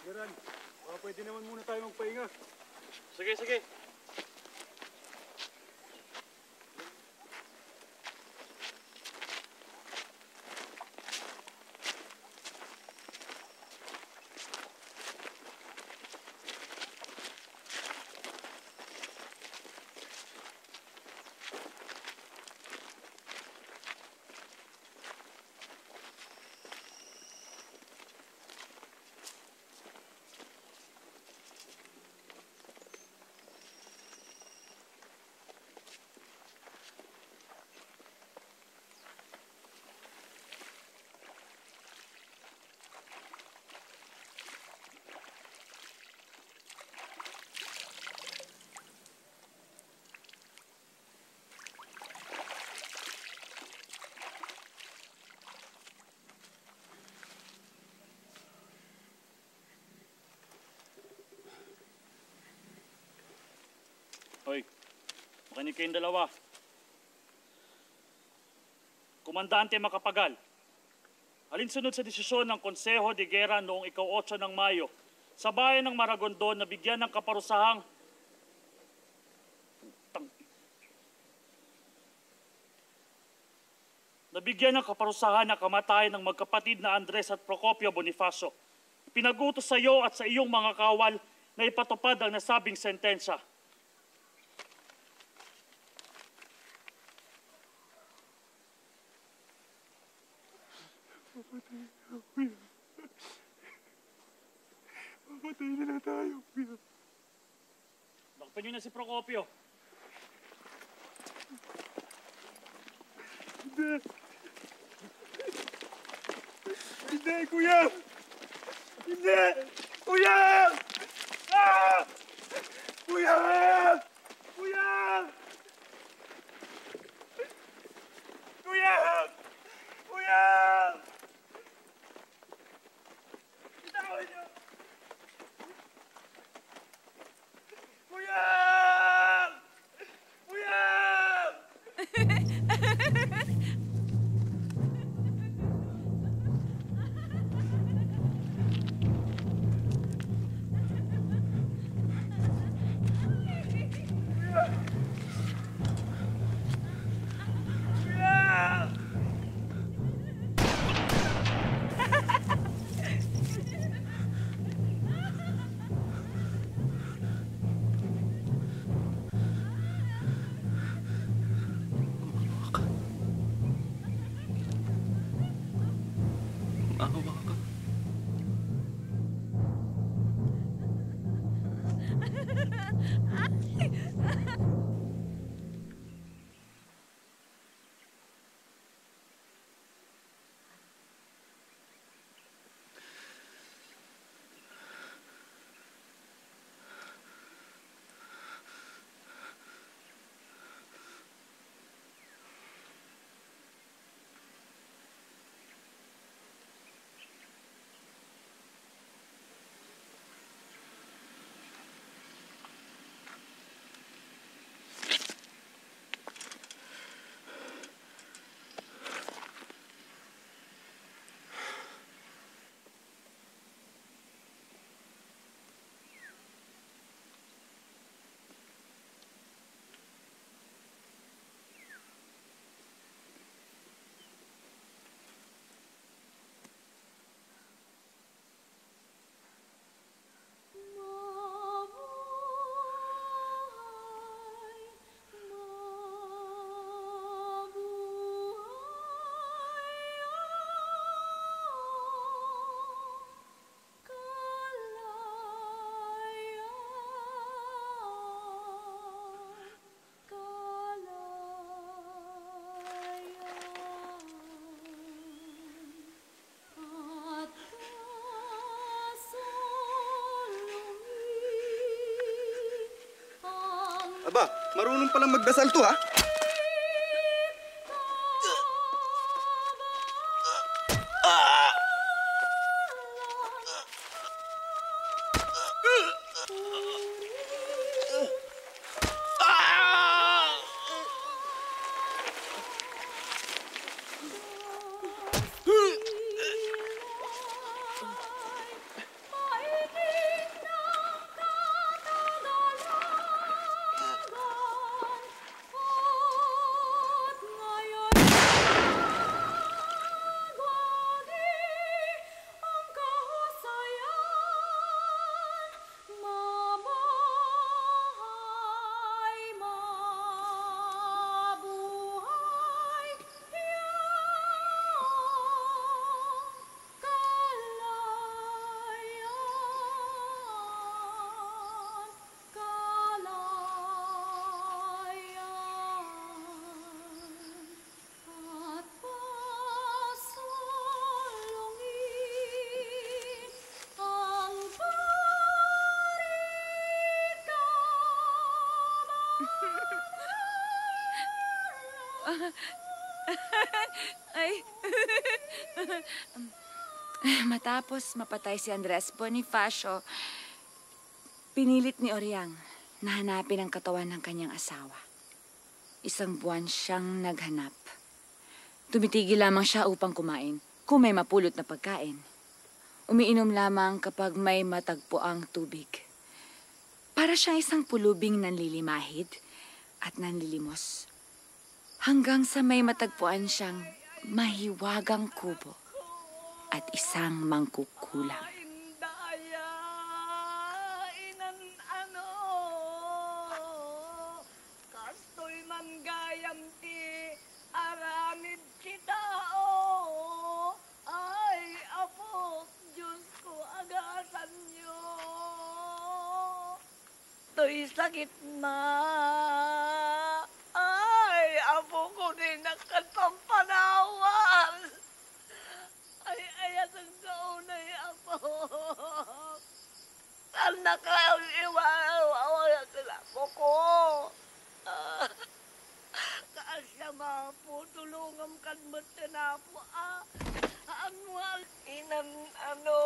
Geran, pwede naman muna tayo magpahinga. Sige, sige. Hoy, makinig kayong dalawa. Komandante Macapagal, alinsunod sa desisyon ng Konseho de Guerra noong ika-8 ng Mayo sa bayan ng Maragondon na bigyan ng kaparusahang na kamatayan ng magkapatid na Andres at Procopio Bonifacio. Pinagutos sa iyo at sa iyong mga kawal na ipatupad ang nasabing sentensya. Papatay na tayo, kuya. Lakpan niyo na si Procopio. Hindi, kuya! Hindi! Kuya! Ah! Kuya! Kuya! Kuya! Kuya! Bitawan niyo! Kuya! Kuya! Maawa ka. Aba, marunong palang magdasal to, ha? Ay. Matapos mapatay si Andres Bonifacio, pinilit ni Oriang na hanapin ang katawan ng kanyang asawa. Isang buwan siyang naghanap. Tumitigil lamang siya upang kumain kung may mapulot na pagkain. Umiinom lamang kapag may matagpuang tubig. Para siyang isang pulubing nanlilimahid at nanlilimos. Hanggang sa may matagpuan siyang mahiwagang kubo at isang mangkukulam. Kastoy man gayam ti aramid kita o ay apo Diyos ko agasan nyo. To'y sakit na ay At pampanawan. Ay, ayat ang kaunay ako. Saan na kayo iwawawayan sila ko? Kaasya po, tulungan kan mo tinapo, Anual, ano,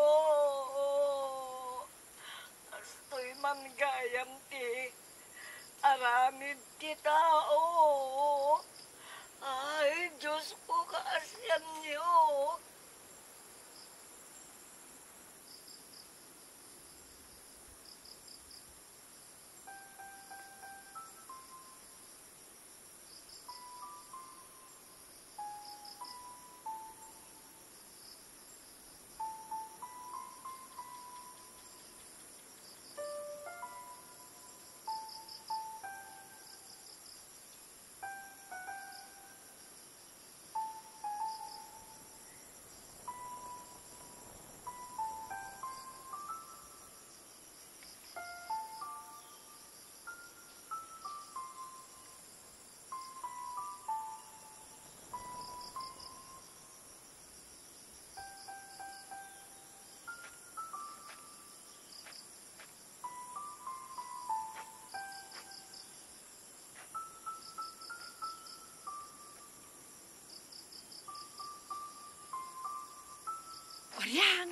astoy man gayam ti, aramid kita, Ay, Diyos ko, kaasyan niyo. Oriang!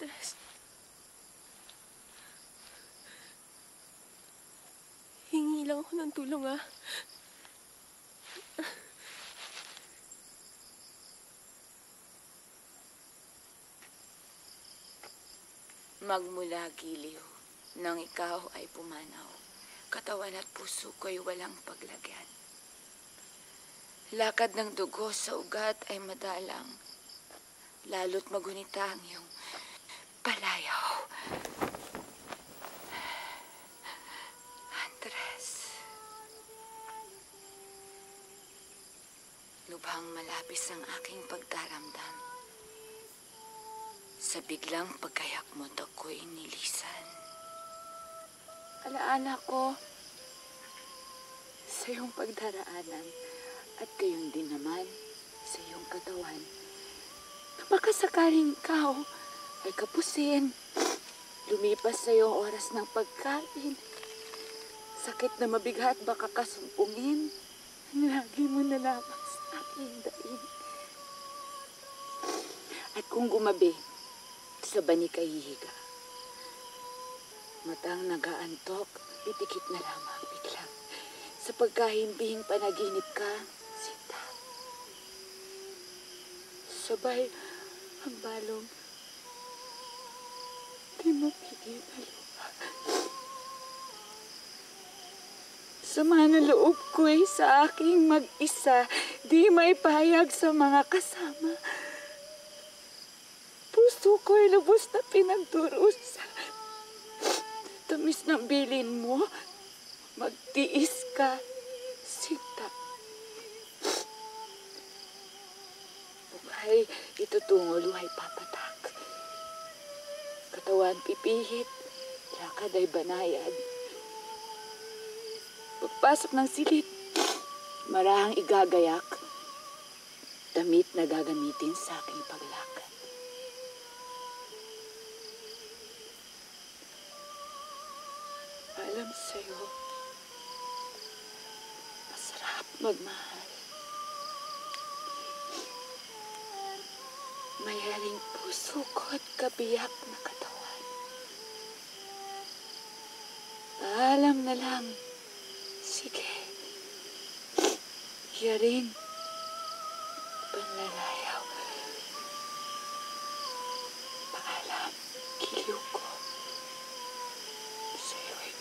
Andres. Hingi lang ako ng tulong, Magmula giliw, nang ikaw ay pumanaw, katawan at puso ko'y walang paglagyan. Lakad ng dugo sa ugat ay madalang, lalo't magunita ang iyong palayaw. Andres, lubhang malapis ang aking pagdaramdam. Sa biglang pagkayak mo, ako'y nilisan. Alaala ko sa iyong pagdaraanan at gayon din naman sa iyong katawan. Baka sakaling ikaw ay kapusin, lumipas sa iyong oras ng pagkain, sakit na mabigat baka kasumpungin, lagi mo na lamang sa aking daing. At kung gumabi, sa bani ka hihiga. Matang nagaantok, itikit na lamang biglang. Sa pagkahimbing panaginip ka, Sinta. Sabay ang balong, di mo pigil na luha. Sama na loob ko'y sa aking mag-isa, di may payag sa mga kasama. Puso ko'y lubos na pinagdurusa. Tamis ng bilin mo, magtiis ka, Sinta. Buhay itutungo, luhay papatak. Katawan pipihit, lakad ay banayad. Pagpasok ng silid, Marahang igagayak, damit na gagamitin sa aking paglakad. Alam sa'yo, masarap magmahal. Mayaring puso ko at kabiyak na katawan. Paalam na lang. Sige. Yaring. Panlalayaw. Paalam. Kiliw ko. Sa'yo'y